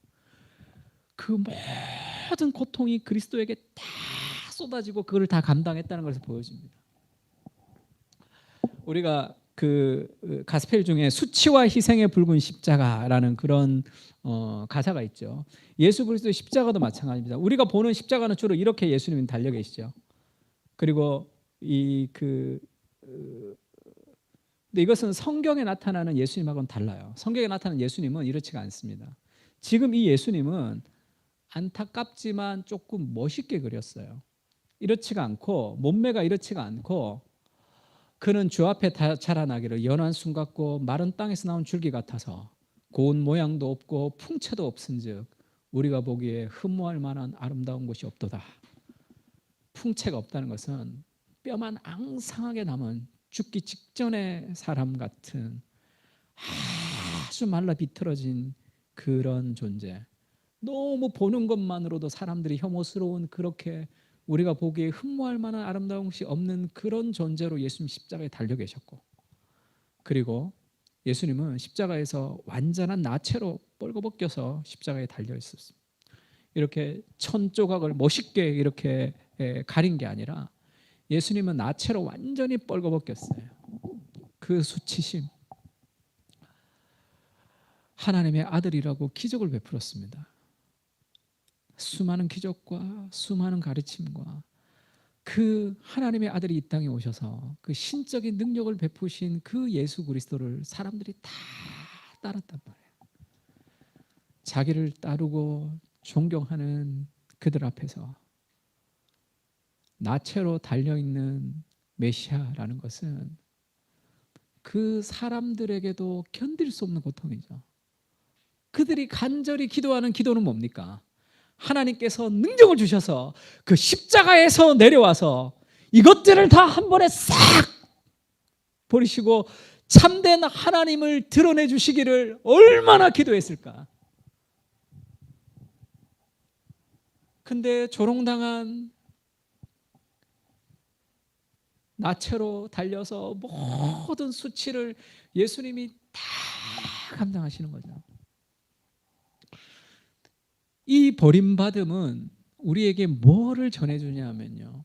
그 모든 고통이 그리스도에게 다 쏟아지고 그걸 다 감당했다는 것을 보여줍니다. 우리가 그 가스펠 중에 수치와 희생의 붉은 십자가라는 그런 가사가 있죠. 예수 그리스도의 십자가도 마찬가지입니다. 우리가 보는 십자가는 주로 이렇게 예수님이 달려 계시죠. 그리고 근데 이것은 성경에 나타나는 예수님하고는 달라요. 성경에 나타나는 예수님은 이렇지가 않습니다. 지금 이 예수님은 안타깝지만 조금 멋있게 그렸어요. 이렇지가 않고 몸매가 이렇지가 않고 그는 주 앞에 자라나기를 연한 순 같고 마른 땅에서 나온 줄기 같아서 고운 모양도 없고 풍채도 없은즉 우리가 보기에 흠모할 만한 아름다운 곳이 없도다. 풍채가 없다는 것은 뼈만 앙상하게 남은 죽기 직전의 사람 같은 아주 말라 비틀어진 그런 존재. 너무 보는 것만으로도 사람들이 혐오스러운, 그렇게 우리가 보기에 흠모할 만한 아름다운 것이 없는 그런 존재로 예수님 십자가에 달려 계셨고, 그리고 예수님은 십자가에서 완전한 나체로 뻘거벗겨서 십자가에 달려 있었습니다. 이렇게 천 조각을 멋있게 이렇게 가린 게 아니라 예수님은 나체로 완전히 뻘거벗겼어요. 그 수치심, 하나님의 아들이라고 기적을 베풀었습니다. 수많은 기적과 수많은 가르침과 그 하나님의 아들이 이 땅에 오셔서 그 신적인 능력을 베푸신 그 예수 그리스도를 사람들이 다 따랐단 말이에요. 자기를 따르고 존경하는 그들 앞에서 나체로 달려있는 메시아라는 것은 그 사람들에게도 견딜 수 없는 고통이죠. 그들이 간절히 기도하는 기도는 뭡니까? 하나님께서 능력을 주셔서 그 십자가에서 내려와서 이것들을 다 한 번에 싹 버리시고 참된 하나님을 드러내 주시기를 얼마나 기도했을까. 근데 조롱당한 나체로 달려서 모든 수치를 예수님이 다 감당하시는 거죠. 이 버림받음은 우리에게 뭐를 전해주냐 하면요,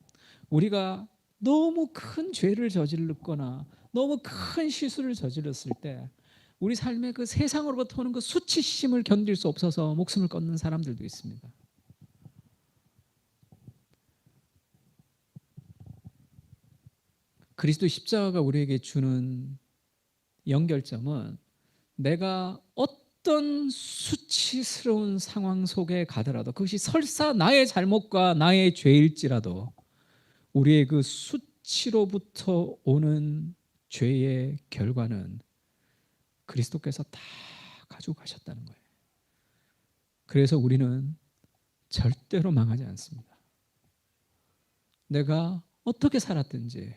우리가 너무 큰 죄를 저질렀거나 너무 큰 실수를 저질렀을 때 우리 삶의 그 세상으로부터 오는 그 수치심을 견딜 수 없어서 목숨을 끊는 사람들도 있습니다. 그리스도 십자가가 우리에게 주는 연결점은 내가 어떤 수치스러운 상황 속에 가더라도, 그것이 설사 나의 잘못과 나의 죄일지라도 우리의 그 수치로부터 오는 죄의 결과는 그리스도께서 다 가지고 가셨다는 거예요. 그래서 우리는 절대로 망하지 않습니다. 내가 어떻게 살았든지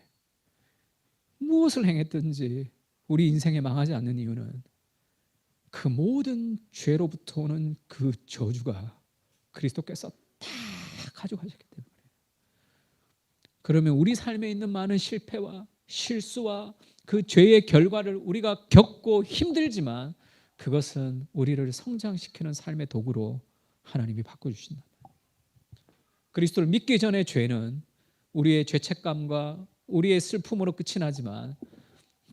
무엇을 행했든지 우리 인생에 망하지 않는 이유는 그 모든 죄로부터 오는 그 저주가 그리스도께서 다 가져가셨기 때문에. 그러면 우리 삶에 있는 많은 실패와 실수와 그 죄의 결과를 우리가 겪고 힘들지만 그것은 우리를 성장시키는 삶의 도구로 하나님이 바꿔주신다. 그리스도를 믿기 전의 죄는 우리의 죄책감과 우리의 슬픔으로 끝이 나지만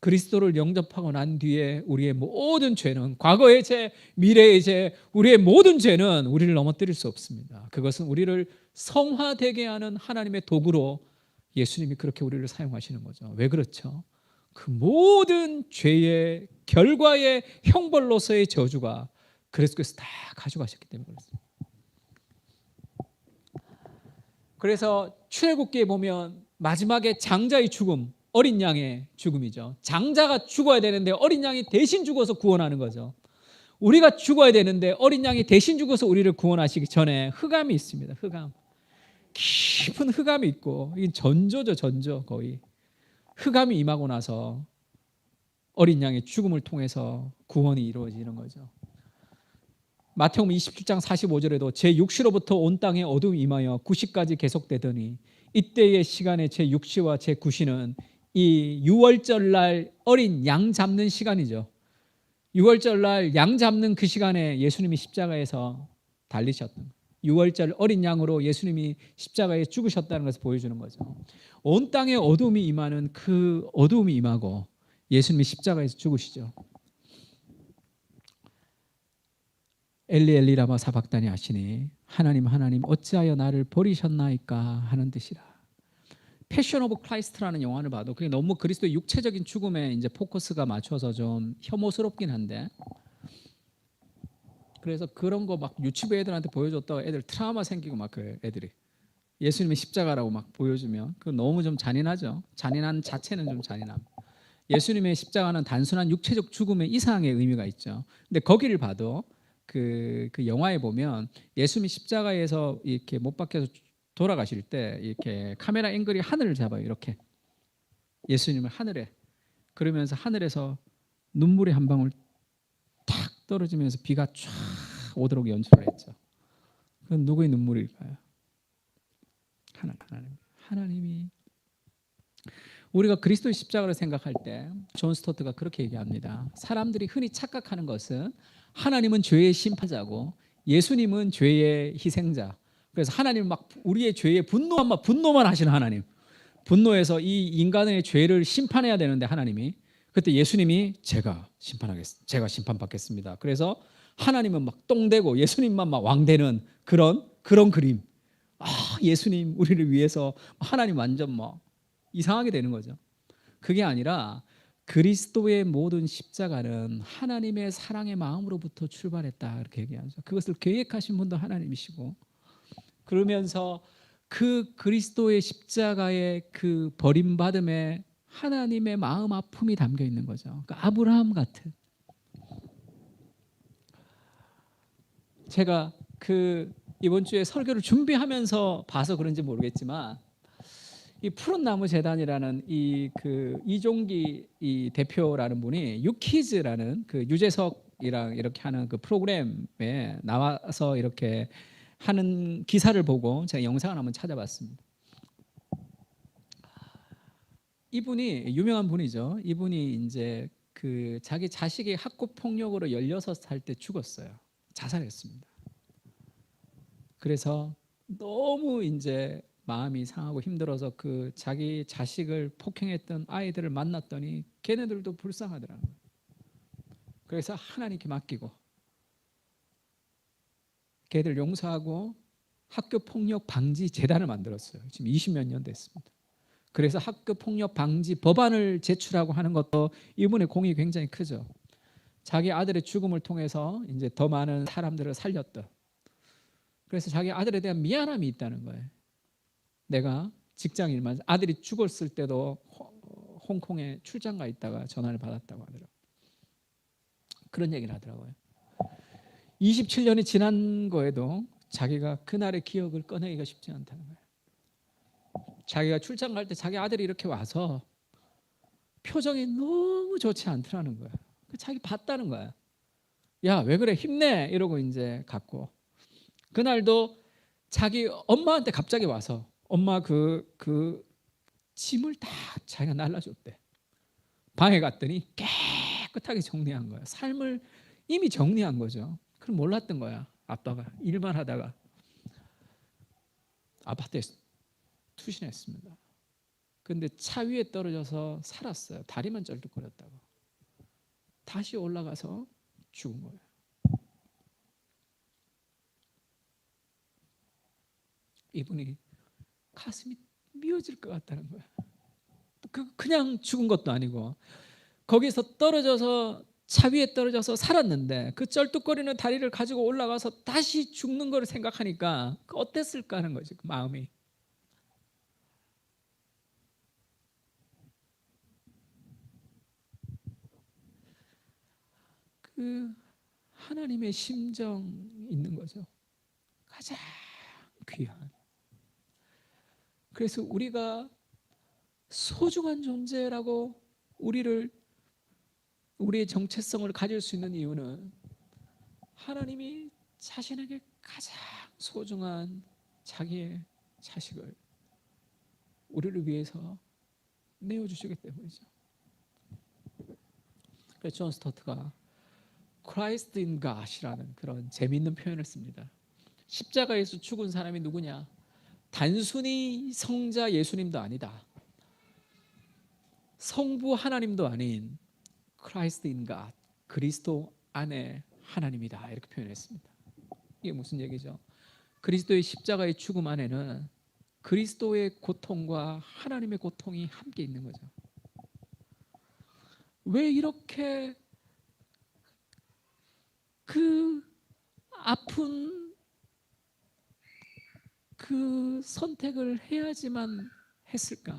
그리스도를 영접하고 난 뒤에 우리의 모든 죄는, 과거의 죄, 미래의 죄, 우리의 모든 죄는 우리를 넘어뜨릴 수 없습니다. 그것은 우리를 성화되게 하는 하나님의 도구로 예수님이 그렇게 우리를 사용하시는 거죠. 왜 그렇죠? 그 모든 죄의 결과의 형벌로서의 저주가 그리스도께서 다 가져가셨기 때문에 그렇습니다. 그래서 출애굽기에 보면 마지막에 장자의 죽음, 어린 양의 죽음이죠. 장자가 죽어야 되는데 어린 양이 대신 죽어서 구원하는 거죠. 우리가 죽어야 되는데 어린 양이 대신 죽어서 우리를 구원하시기 전에 흑암이 있습니다. 흑암, 깊은 흑암이 있고, 이게 전조죠. 전조. 거의 흑암이 임하고 나서 어린 양의 죽음을 통해서 구원이 이루어지는 거죠. 마태복음 27장 45절에도 제 육시로부터 온 땅에 어둠이 임하여 구시까지 계속되더니 이때의 시간에 제 육시와 제 구시는 이 유월절 날 어린 양 잡는 시간이죠. 유월절 날 양 잡는 그 시간에 예수님이 십자가에서 달리셨던 거예요. 유월절 어린 양으로 예수님이 십자가에 죽으셨다는 것을 보여주는 거죠. 온 땅에 어둠이 임하는 그 어둠이 임하고 예수님이 십자가에서 죽으시죠. 엘리 엘리 라마 사박다니 하시니 하나님 하나님 어찌하여 나를 버리셨나이까 하는 뜻이라. 패션 오브 크라이스트라는 영화를 봐도 그게 너무 그리스도의 육체적인 죽음에 이제 포커스가 맞춰서 좀 혐오스럽긴 한데, 그래서 그런 거 막 유치부 애들한테 보여줬다가 애들 트라우마 생기고 막 그래요. 애들이 예수님의 십자가라고 막 보여주면 그 너무 좀 잔인하죠. 잔인한 자체는 좀 잔인함. 예수님의 십자가는 단순한 육체적 죽음의 이상의 의미가 있죠. 근데 거기를 봐도 그 영화에 보면 예수님이 십자가에서 이렇게 못 박혀서 돌아가실 때 이렇게 카메라 앵글이 하늘을 잡아요. 이렇게 예수님을 하늘에, 그러면서 하늘에서 눈물의 한 방울 탁 떨어지면서 비가 쫙 오도록 연출을 했죠. 그건 누구의 눈물일까요? 하나님이. 우리가 그리스도의 십자가를 생각할 때 존 스토트가 그렇게 얘기합니다. 사람들이 흔히 착각하는 것은 하나님은 죄의 심판자고 예수님은 죄의 희생자. 그래서 하나님은 막 우리의 죄에 분노만 하시는 하나님. 분노해서 이 인간의 죄를 심판해야 되는데 하나님이, 그때 예수님이 제가 심판받겠습니다. 그래서 하나님은 막 똥되고 예수님만 막 왕되는 그런 그림. 예수님 우리를 위해서 하나님 완전 뭐 이상하게 되는 거죠. 그게 아니라 그리스도의 모든 십자가는 하나님의 사랑의 마음으로부터 출발했다, 이렇게 얘기하죠. 그것을 계획하신 분도 하나님이시고, 그러면서 그 그리스도의 십자가의 그 버림받음에 하나님의 마음 아픔이 담겨 있는 거죠. 그러니까 아브라함 같은. 제가 이번 주에 설교를 준비하면서 봐서 그런지 모르겠지만, 이 푸른 나무 재단이라는 이종기 이 대표라는 분이 유키즈라는 그 유재석이랑 이렇게 하는 그 프로그램에 나와서 이렇게 하는 기사를 보고 제가 영상을 한번 찾아봤습니다. 이분이 유명한 분이죠. 이분이 이제 그 자기 자식이 학교 폭력으로 16살 때 죽었어요. 자살했습니다. 그래서 너무 이제 마음이 상하고 힘들어서 그 자기 자식을 폭행했던 아이들을 만났더니 걔네들도 불쌍하더라고요. 그래서 하나님께 맡기고 걔들 용서하고 학교 폭력 방지 재단을 만들었어요. 지금 20몇 년 됐습니다. 그래서 학교 폭력 방지 법안을 제출하고 하는 것도 이분의 공이 굉장히 크죠. 자기 아들의 죽음을 통해서 이제 더 많은 사람들을 살렸던. 그래서 자기 아들에 대한 미안함이 있다는 거예요. 내가 직장일만, 아들이 죽었을 때도 홍콩에 출장 가 있다가 전화를 받았다고 하더라고요. 그런 얘기를 하더라고요. 27년이 지난 거에도 자기가 그날의 기억을 꺼내기가 쉽지 않다는 거예요. 자기가 출장 갈 때 자기 아들이 이렇게 와서 표정이 너무 좋지 않더라는 거야. 자기 봤다는 거야. 야, 왜 그래? 힘내! 이러고 이제 갔고, 그날도 자기 엄마한테 갑자기 와서 엄마 그 짐을 다 자기가 날라줬대. 방에 갔더니 깨끗하게 정리한 거야. 삶을 이미 정리한 거죠. 그럼 몰랐던 거야. 아빠가 일만 하다가 아파트에 투신했습니다. 근데 차 위에 떨어져서 살았어요. 다리만 쩔뚝거렸다고. 다시 올라가서 죽은 거예요. 이분이 가슴이 미어질 것 같다는 거야. 그냥 죽은 것도 아니고 거기서 떨어져서 차 위에 떨어져서 살았는데 그 쩔뚝거리는 다리를 가지고 올라가서 다시 죽는 걸 생각하니까 어땠을까 하는 거지, 그 마음이. 그 하나님의 심정 있는 거죠. 가장 귀한. 그래서 우리가 소중한 존재라고 우리의 정체성을 가질 수 있는 이유는 하나님이 자신에게 가장 소중한 자기의 자식을 우리를 위해서 내어주시기 때문이죠. 그래서 존 스토트가 Christ in God이라는 그런 재미있는 표현을 씁니다. 십자가에서 죽은 사람이 누구냐? 단순히 성자 예수님도 아니다. 성부 하나님도 아닌 Christ in God, 그리스도 안에 하나님이다, 이렇게 표현했습니다. 이게 무슨 얘기죠? 그리스도의 십자가의 죽음 안에는 그리스도의 고통과 하나님의 고통이 함께 있는 거죠. 왜 이렇게 그 아픈 그 선택을 해야지만 했을까?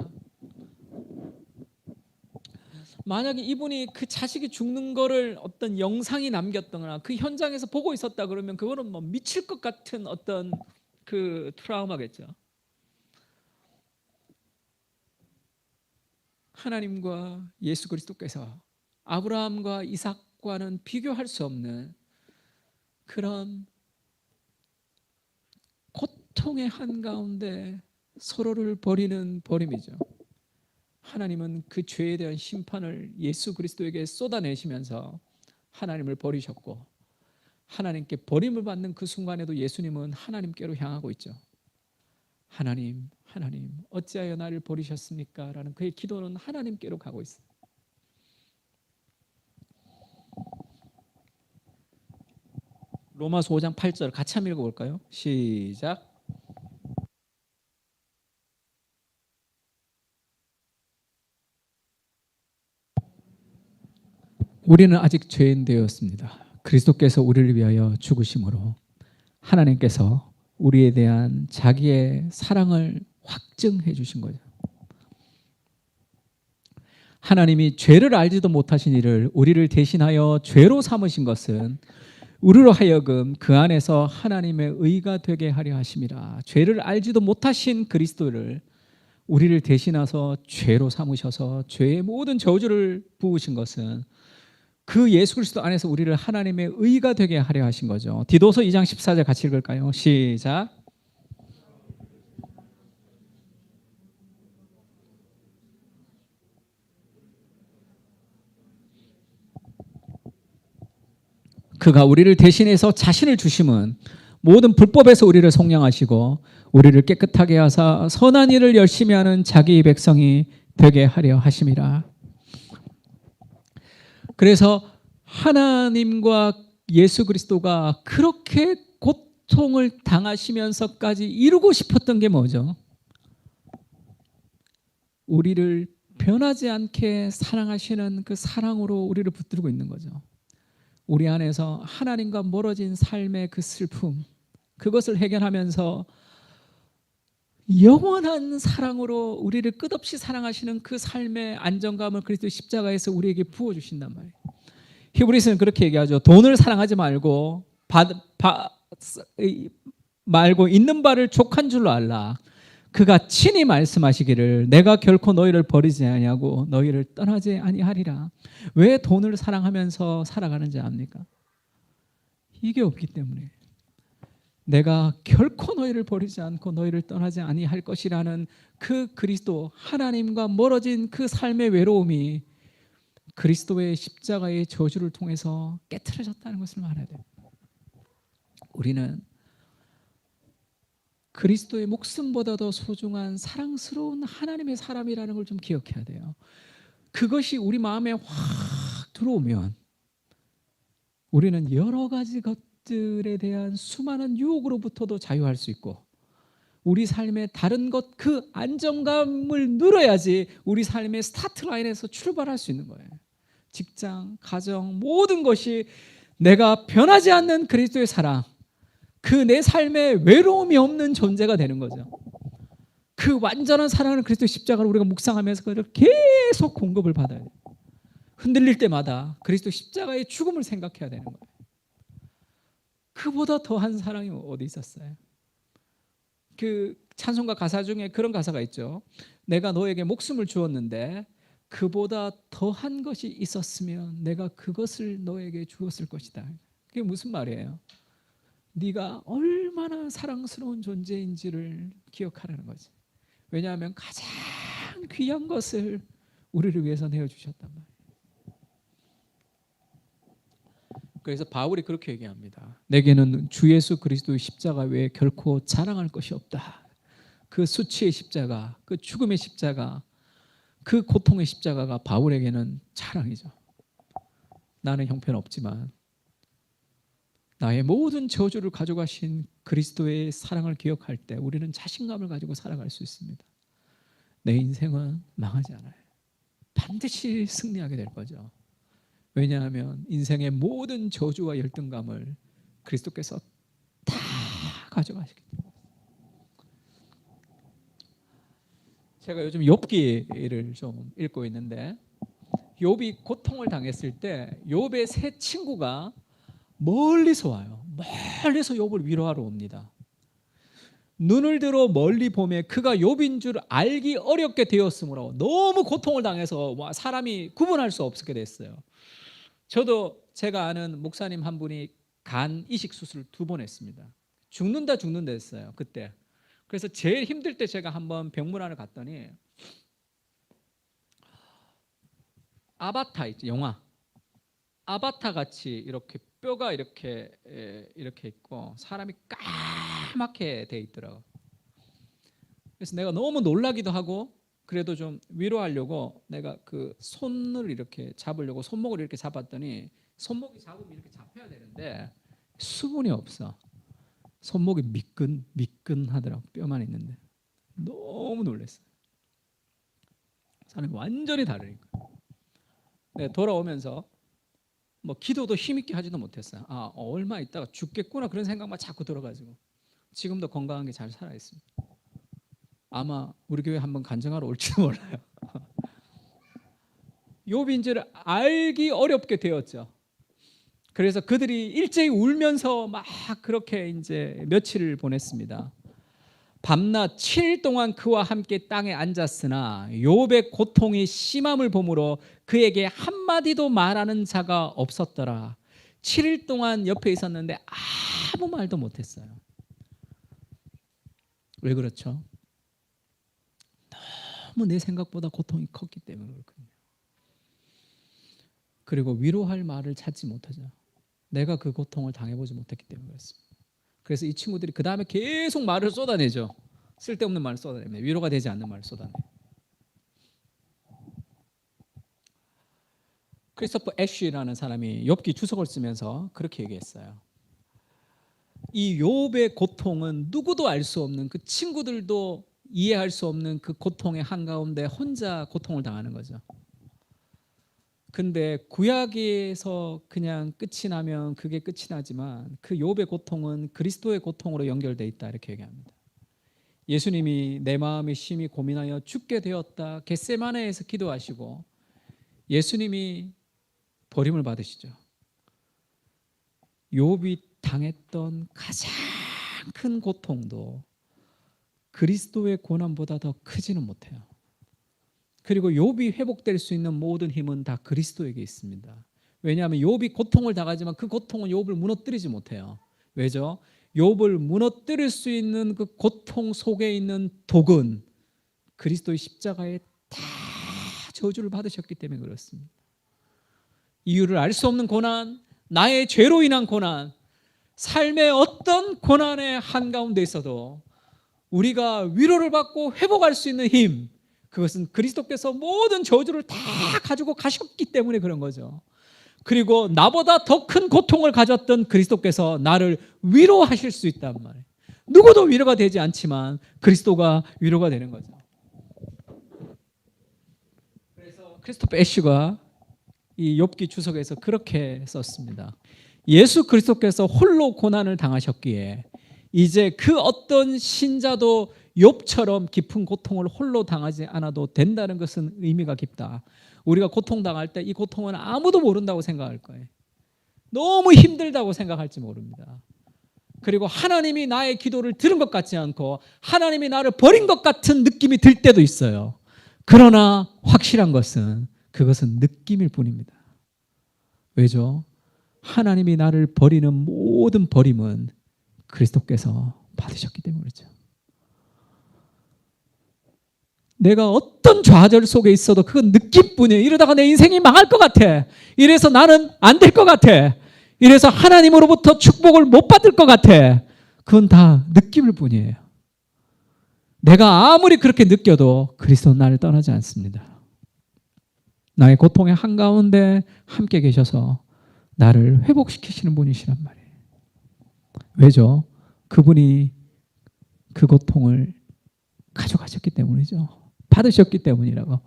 만약에 이분이 그 자식이 죽는 거를 어떤 영상이 남겼거나 그 현장에서 보고 있었다 그러면 그거는 뭐 미칠 것 같은 어떤 그 트라우마겠죠. 하나님과 예수 그리스도께서 아브라함과 이삭과는 비교할 수 없는 그런 고통의 한가운데 서로를 버리는 버림이죠. 하나님은 그 죄에 대한 심판을 예수 그리스도에게 쏟아내시면서 하나님을 버리셨고, 하나님께 버림을 받는 그 순간에도 예수님은 하나님께로 향하고 있죠. 하나님, 하나님, 어찌하여 나를 버리셨습니까? 라는 그의 기도는 하나님께로 가고 있어요. 로마서 5장 8절 같이 한번 읽어볼까요? 시작. 우리는 아직 죄인 되었습니다. 그리스도께서 우리를 위하여 죽으심으로 하나님께서 우리에 대한 자기의 사랑을 확증해 주신 거죠. 하나님이 죄를 알지도 못하신 이를 우리를 대신하여 죄로 삼으신 것은 우리로 하여금 그 안에서 하나님의 의가 되게 하려 하심이라. 죄를 알지도 못하신 그리스도를 우리를 대신하서 죄로 삼으셔서 죄의 모든 저주를 부으신 것은 그 예수 그리스도 안에서 우리를 하나님의 의가 되게 하려 하신 거죠. 디도서 2장 14절 같이 읽을까요? 시작. 그가 우리를 대신해서 자신을 주심은 모든 불법에서 우리를 속량하시고 우리를 깨끗하게 하사 선한 일을 열심히 하는 자기 백성이 되게 하려 하심이라. 그래서 하나님과 예수 그리스도가 그렇게 고통을 당하시면서까지 이루고 싶었던 게 뭐죠? 우리를 변하지 않게 사랑하시는 그 사랑으로 우리를 붙들고 있는 거죠. 우리 안에서 하나님과 멀어진 삶의 그 슬픔, 그것을 해결하면서 영원한 사랑으로 우리를 끝없이 사랑하시는 그 삶의 안정감을 그리스도 십자가에서 우리에게 부어주신단 말이에요. 히브리서는 그렇게 얘기하죠. 돈을 사랑하지 말고 말고 있는 바를 족한 줄로 알라. 그가 친히 말씀하시기를 내가 결코 너희를 버리지 아니하고 너희를 떠나지 아니하리라. 왜 돈을 사랑하면서 살아가는지 압니까? 이게 없기 때문에. 내가 결코 너희를 버리지 않고 너희를 떠나지 아니할 것이라는 그 그리스도, 하나님과 멀어진 그 삶의 외로움이 그리스도의 십자가의 저주를 통해서 깨트려졌다는 것을 말해야 돼요. 우리는 그리스도의 목숨보다 더 소중한 사랑스러운 하나님의 사람이라는 걸 좀 기억해야 돼요. 그것이 우리 마음에 확 들어오면 우리는 여러 가지 것들에 대한 수많은 유혹으로부터도 자유할 수 있고, 우리 삶의 다른 것, 그 안정감을 누려야지 우리 삶의 스타트 라인에서 출발할 수 있는 거예요. 직장, 가정, 모든 것이 내가 변하지 않는 그리스도의 사랑, 그 내 삶에 외로움이 없는 존재가 되는 거죠. 그 완전한 사랑을 그리스도의 십자가를 우리가 묵상하면서 그를 계속 공급을 받아야 돼요. 흔들릴 때마다 그리스도 십자가의 죽음을 생각해야 되는 거예요. 그보다 더한 사랑이 어디 있었어요? 그 찬송가 가사 중에 그런 가사가 있죠. 내가 너에게 목숨을 주었는데 그보다 더한 것이 있었으면 내가 그것을 너에게 주었을 것이다. 그게 무슨 말이에요? 네가 얼마나 사랑스러운 존재인지를 기억하라는 거지. 왜냐하면 가장 귀한 것을 우리를 위해서 내어주셨단 말이에요. 그래서 바울이 그렇게 얘기합니다. 내게는 주 예수 그리스도의 십자가 외에 결코 자랑할 것이 없다. 그 수치의 십자가, 그 죽음의 십자가, 그 고통의 십자가가 바울에게는 자랑이죠. 나는 형편없지만 나의 모든 저주를 가져가신 그리스도의 사랑을 기억할 때 우리는 자신감을 가지고 살아갈 수 있습니다. 내 인생은 망하지 않아요. 반드시 승리하게 될 거죠. 왜냐하면 인생의 모든 저주와 열등감을 그리스도께서 다 가져가시기 때문에. 제가 요즘 욥기를 좀 읽고 있는데 욥이 고통을 당했을 때 욥의 세 친구가 멀리서 와요. 멀리서 욥을 위로하러 옵니다. 눈을 들어 멀리 보매 그가 욥인 줄 알기 어렵게 되었으므로 너무 고통을 당해서 사람이 구분할 수 없게 됐어요. 저도 제가 아는 목사님 한 분이 간 이식 수술을 2번 했습니다. 죽는다 했어요, 그때. 그래서 제일 힘들 때 제가 한번 병문안을 갔더니 아바타 있죠, 영화. 아바타 같이 이렇게 뼈가 이렇게 있고 사람이 까맣게 돼 있더라고. 그래서 내가 너무 놀라기도 하고 그래도 좀 위로하려고 내가 그 손을 이렇게 잡으려고 손목을 이렇게 잡았더니 손목이 잡으면 이렇게 잡혀야 되는데 수분이 없어. 손목이 미끈하더라고. 뼈만 있는데 너무 놀랐어요. 사람이 완전히 다르니까. 내가 돌아오면서 뭐 기도도 힘있게 하지도 못했어요. 얼마 있다가 죽겠구나 그런 생각만 자꾸 들어가지고 지금도 건강하게 잘 살아 있습니다. 아마 우리 교회 한번 간증하러 올지도 몰라요. 욥인 줄 알기 어렵게 되었죠. 그래서 그들이 일제히 울면서 막 그렇게 이제 며칠을 보냈습니다. 밤낮 7일 동안 그와 함께 땅에 앉았으나 욥의 고통이 심함을 보므로 그에게 한마디도 말하는 자가 없었더라. 7일 동안 옆에 있었는데 아무 말도 못했어요. 왜 그렇죠? 너무 내 생각보다 고통이 컸기 때문에 그렇거든요. 그리고 위로할 말을 찾지 못하죠. 내가 그 고통을 당해보지 못했기 때문에 그렇습니다. 그래서 이 친구들이 그 다음에 계속 말을 쏟아내죠. 쓸데없는 말을 쏟아냅니다. 위로가 되지 않는 말을 쏟아내요. 크리스토퍼 애쉬라는 사람이 욥기 주석을 쓰면서 그렇게 얘기했어요. 이 욥의 고통은 누구도 알 수 없는, 그 친구들도 이해할 수 없는 그 고통의 한가운데 혼자 고통을 당하는 거죠. 근데 구약에서 그냥 끝이 나면 그게 끝이 나지만 그 욥의 고통은 그리스도의 고통으로 연결되어 있다 이렇게 얘기합니다. 예수님이 내 마음이 심히 고민하여 죽게 되었다 겟세마네에서 기도하시고 예수님이 버림을 받으시죠. 욥이 당했던 가장 큰 고통도 그리스도의 고난보다 더 크지는 못해요. 그리고 욥이 회복될 수 있는 모든 힘은 다 그리스도에게 있습니다. 왜냐하면 욥이 고통을 당하지만 그 고통은 욥을 무너뜨리지 못해요. 왜죠? 욥을 무너뜨릴 수 있는 그 고통 속에 있는 독은 그리스도의 십자가에 다 저주를 받으셨기 때문에 그렇습니다. 이유를 알 수 없는 고난, 나의 죄로 인한 고난, 삶의 어떤 고난의 한가운데 있어도 우리가 위로를 받고 회복할 수 있는 힘, 그것은 그리스도께서 모든 저주를 다 가지고 가셨기 때문에 그런 거죠. 그리고 나보다 더 큰 고통을 가졌던 그리스도께서 나를 위로하실 수 있단 말이에요. 누구도 위로가 되지 않지만 그리스도가 위로가 되는 거죠. 그래서 크리스토퍼 애쉬가 이 욥기 주석에서 그렇게 썼습니다. 예수 그리스도께서 홀로 고난을 당하셨기에 이제 그 어떤 신자도 욥처럼 깊은 고통을 홀로 당하지 않아도 된다는 것은 의미가 깊다. 우리가 고통당할 때 이 고통은 아무도 모른다고 생각할 거예요. 너무 힘들다고 생각할지 모릅니다. 그리고 하나님이 나의 기도를 들은 것 같지 않고 하나님이 나를 버린 것 같은 느낌이 들 때도 있어요. 그러나 확실한 것은 그것은 느낌일 뿐입니다. 왜죠? 하나님이 나를 버리는 모든 버림은 그리스도께서 받으셨기 때문이죠. 내가 어떤 좌절 속에 있어도 그건 느낌뿐이에요. 이러다가 내 인생이 망할 것 같아. 이래서 나는 안 될 것 같아. 이래서 하나님으로부터 축복을 못 받을 것 같아. 그건 다 느낌일 뿐이에요. 내가 아무리 그렇게 느껴도 그리스도는 나를 떠나지 않습니다. 나의 고통의 한가운데 함께 계셔서 나를 회복시키시는 분이시란 말이에요. 왜죠? 그분이 그 고통을 가져가셨기 때문이죠. 받으셨기 때문이라고.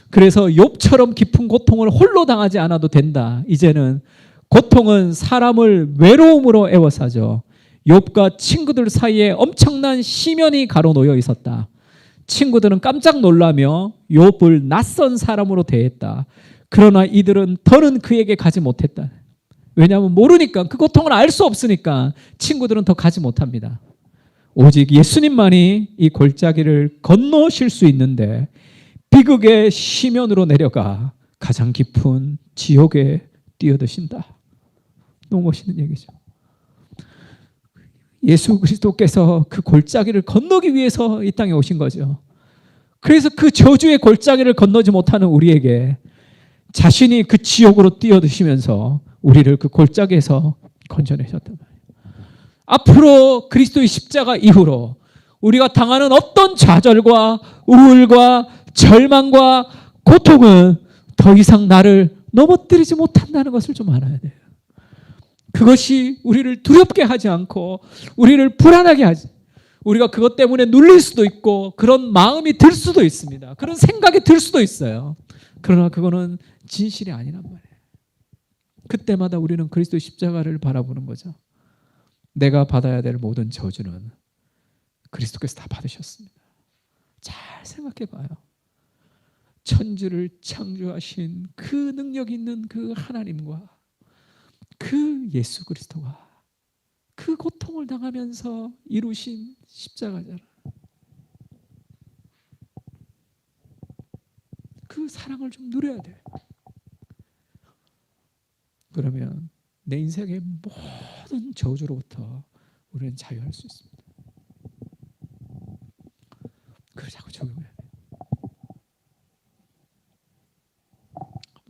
그래서 욥처럼 깊은 고통을 홀로 당하지 않아도 된다. 이제는 고통은 사람을 외로움으로 애워싸죠. 욥과 친구들 사이에 엄청난 시면이 가로놓여 있었다. 친구들은 깜짝 놀라며 욥을 낯선 사람으로 대했다. 그러나 이들은 더는 그에게 가지 못했다. 왜냐하면 모르니까, 그 고통을 알 수 없으니까 친구들은 더 가지 못합니다. 오직 예수님만이 이 골짜기를 건너실 수 있는데 비극의 심연으로 내려가 가장 깊은 지옥에 뛰어드신다. 너무 멋있는 얘기죠. 예수 그리스도께서 그 골짜기를 건너기 위해서 이 땅에 오신 거죠. 그래서 그 저주의 골짜기를 건너지 못하는 우리에게 자신이 그 지옥으로 뛰어드시면서 우리를 그 골짜기에서 건져내셨단 말이에요. 앞으로 그리스도의 십자가 이후로 우리가 당하는 어떤 좌절과 우울과 절망과 고통은 더 이상 나를 넘어뜨리지 못한다는 것을 좀 알아야 돼요. 그것이 우리를 두렵게 하지 않고 우리를 불안하게 하지. 우리가 그것 때문에 눌릴 수도 있고 그런 마음이 들 수도 있습니다. 그런 생각이 들 수도 있어요. 그러나 그거는 진실이 아니란 말이에요. 그때마다 우리는 그리스도의 십자가를 바라보는 거죠. 내가 받아야 될 모든 저주는 그리스도께서 다 받으셨습니다. 잘 생각해 봐요. 천지를 창조하신 그 능력 있는 그 하나님과 그 예수 그리스도가 그 고통을 당하면서 이루신 십자가잖아. 그 사랑을 좀 누려야 돼. 그러면 내 인생의 모든 저주로부터 우리는 자유할 수 있습니다. 그걸 자꾸 적용해야 돼.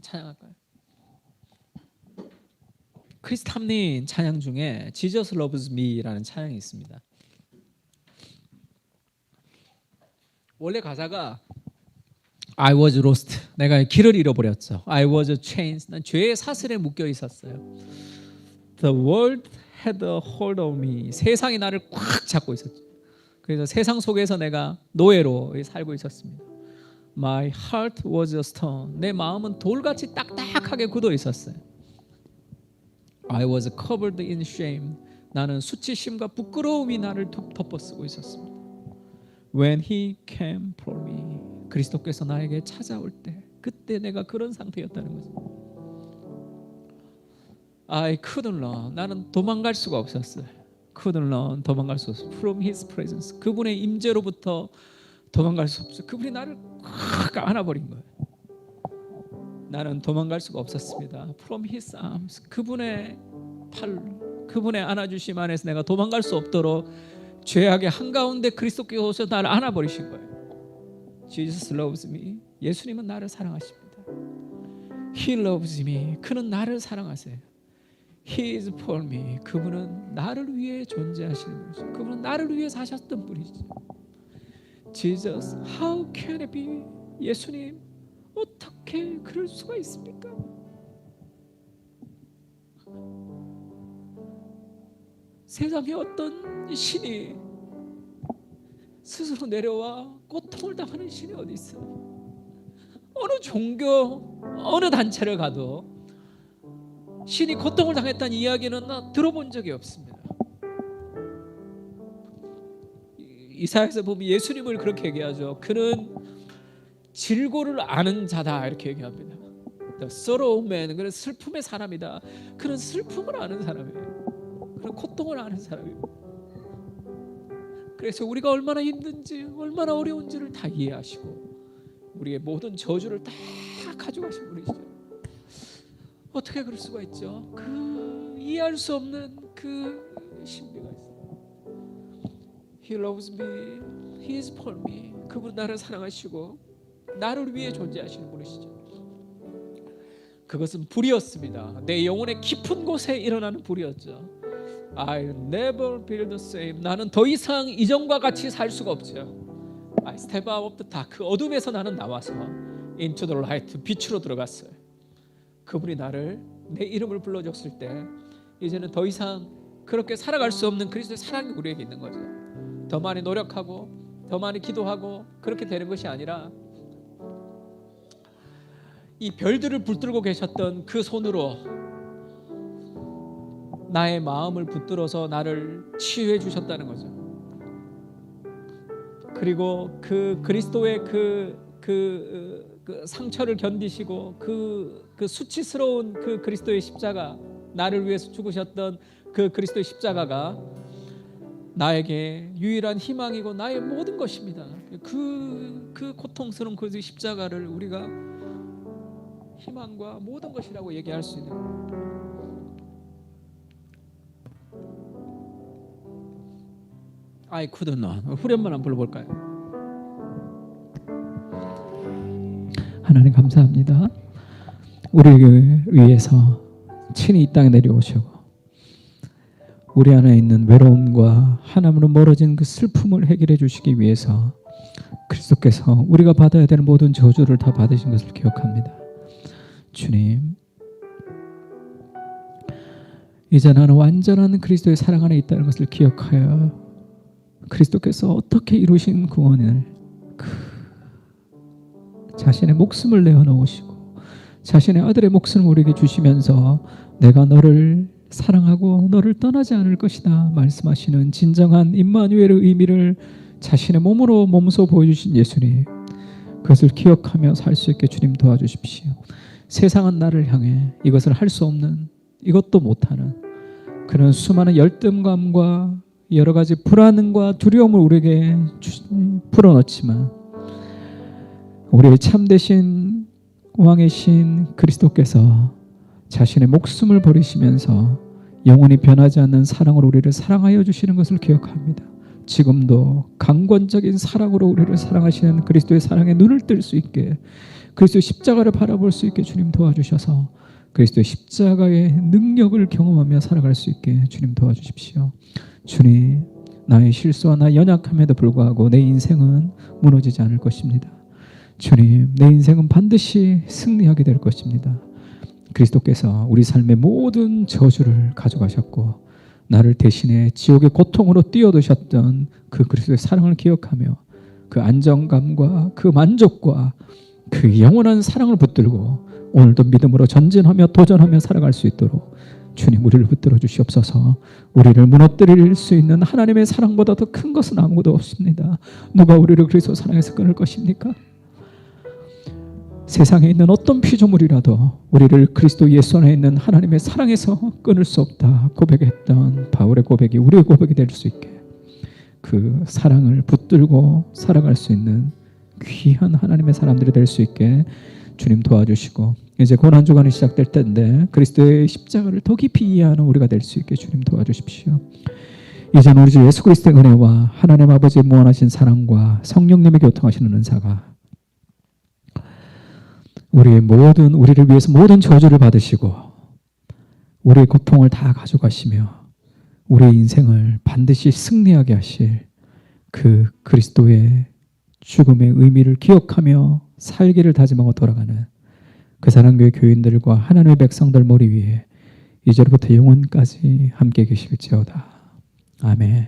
찬양할까요? 크리스 탐린 찬양 중에 Jesus Loves Me라는 찬양이 있습니다. 원래 가사가 I was lost. 내가 길을 잃어버렸죠. I was chained. 난 죄의 사슬에 묶여 있었어요. The world had a hold of me. 세상이 나를 꽉 잡고 있었죠. 그래서 세상 속에서 내가 노예로 살고 있었습니다. My heart was a stone. 내 마음은 돌같이 딱딱하게 굳어 있었어요. I was covered in shame. 나는 수치심과 부끄러움이 나를 덮어쓰고 있었습니다. When he came for me. 그리스도께서 나에게 찾아올 때 그때 내가 그런 상태였다는 거죠. I couldn't run. 나는 도망갈 수가 없었어요. Couldn't run. 도망갈 수 없어요. From his presence. 그분의 임재로부터 도망갈 수 없어요. 그분이 나를 꽉 안아버린 거예요. 나는 도망갈 수가 없었습니다. From his arms. 그분의 팔, 그분의 안아주심 안에서 내가 도망갈 수 없도록 죄악의 한가운데 그리스도께서 오셔서 나를 안아버리신 거예요. Jesus loves me. 예수님은 나를 사랑하십니다. He loves me. 그는 나를 사랑하세요. He is for me. 그분은 나를 위해 존재하시는 분이죠. 그분은 나를 위해 사셨던 분이죠. Jesus, how can it be? 예수님, 어떻게 그럴 수가 있습니까? 세상에 어떤 신이 스스로 내려와 고통을 당하는 신이 어디 있어? 어느 종교, 어느 단체를 가도 신이 고통을 당했다는 이야기는 나 들어본 적이 없습니다. 이사야에서 보면 예수님을 그렇게 얘기하죠. 그는 질고를 아는 자다 이렇게 얘기합니다. The sorrow man. 그는 슬픔의 사람이다. 그는 슬픔을 아는 사람이에요. 그는 고통을 아는 사람이에요. 그래서 우리가 얼마나 힘든지 얼마나 어려운지를 다 이해하시고 우리의 모든 저주를 다 가져가신 분이시죠. 어떻게 그럴 수가 있죠? 그 이해할 수 없는 그 신비가 있어요. He loves me. He is for me. 그분 나를 사랑하시고 나를 위해 존재하시는 분이시죠. 그것은 불이었습니다. 내 영혼의 깊은 곳에 일어나는 불이었죠. I'll never be the same. 나는 더 이상 이전과 같이 살 수가 없죠. I step out of the dark. 그 어둠에서 나는 나와서 into the light. 빛으로 들어갔어요. 그분이 나를 내 이름을 불러줬을 때 이제는 더 이상 그렇게 살아갈 수 없는 그리스도의 사랑이 우리에게 있는 거죠. 더 많이 노력하고 더 많이 기도하고 그렇게 되는 것이 아니라 이 별들을 붙들고 계셨던 그 손으로 나의 마음을 붙들어서 나를 치유해 주셨다는 거죠. 그리고 그 그리스도의 그 그 상처를 견디시고 그 수치스러운 그 그리스도의 십자가, 나를 위해서 죽으셨던 그 그리스도의 십자가가 나에게 유일한 희망이고 나의 모든 것입니다. 그 고통스러운 그 십자가를 우리가 희망과 모든 것이라고 얘기할 수 있는 I couldn't know. 후렴만 한번 불러볼까요? 하나님 감사합니다. 우리를 위해서 친히 이 땅에 내려오시고 우리 안에 있는 외로움과 하나님으로 멀어진 그 슬픔을 해결해 주시기 위해서 그리스도께서 우리가 받아야 되는 모든 저주를 다 받으신 것을 기억합니다. 주님, 이제 나는 완전한 그리스도의 사랑 안에 있다는 것을 기억하여 그리스도께서 어떻게 이루신 구원을 자신의 목숨을 내어놓으시고 자신의 아들의 목숨을 우리에게 주시면서 내가 너를 사랑하고 너를 떠나지 않을 것이다 말씀하시는 진정한 임마누엘의 의미를 자신의 몸으로 몸소 보여주신 예수님, 그것을 기억하며 살 수 있게 주님 도와주십시오. 세상은 나를 향해 이것을 할 수 없는, 이것도 못하는 그런 수많은 열등감과 여러 가지 불안과 두려움을 우리에게 풀어넣지만 우리의 참되신 왕의 신 그리스도께서 자신의 목숨을 버리시면서 영원히 변하지 않는 사랑으로 우리를 사랑하여 주시는 것을 기억합니다. 지금도 강권적인 사랑으로 우리를 사랑하시는 그리스도의 사랑에 눈을 뜰 수 있게, 그리스도의 십자가를 바라볼 수 있게 주님 도와주셔서 그리스도의 십자가의 능력을 경험하며 살아갈 수 있게 주님 도와주십시오. 주님, 나의 실수와 나의 연약함에도 불구하고 내 인생은 무너지지 않을 것입니다. 주님, 내 인생은 반드시 승리하게 될 것입니다. 그리스도께서 우리 삶의 모든 저주를 가져가셨고 나를 대신해 지옥의 고통으로 뛰어드셨던 그 그리스도의 사랑을 기억하며 그 안정감과 그 만족과 그 영원한 사랑을 붙들고 오늘도 믿음으로 전진하며 도전하며 살아갈 수 있도록 주님 우리를 붙들어 주시옵소서. 우리를 무너뜨릴 수 있는 하나님의 사랑보다 더 큰 것은 아무것도 없습니다. 누가 우리를 그리스도 사랑에서 끊을 것입니까? 세상에 있는 어떤 피조물이라도 우리를 그리스도 예수 안에 있는 하나님의 사랑에서 끊을 수 없다 고백했던 바울의 고백이 우리의 고백이 될 수 있게 그 사랑을 붙들고 살아갈 수 있는 귀한 하나님의 사람들이 될 수 있게 주님 도와주시고, 이제 고난주간이 시작될 때인데 그리스도의 십자가를 더 깊이 이해하는 우리가 될 수 있게 주님 도와주십시오. 이제는 우리 주 예수 그리스도의 은혜와 하나님 아버지의 무한하신 사랑과 성령님의 교통하시는 은사가 우리를 위해서 모든 저주를 받으시고 우리의 고통을 다 가져가시며 우리의 인생을 반드시 승리하게 하실 그 그리스도의 죽음의 의미를 기억하며 살기를 다짐하고 돌아가는 그 사랑교회 교인들과 하나님의 백성들 머리 위에 이제로부터 영원까지 함께 계실지어다. 아멘.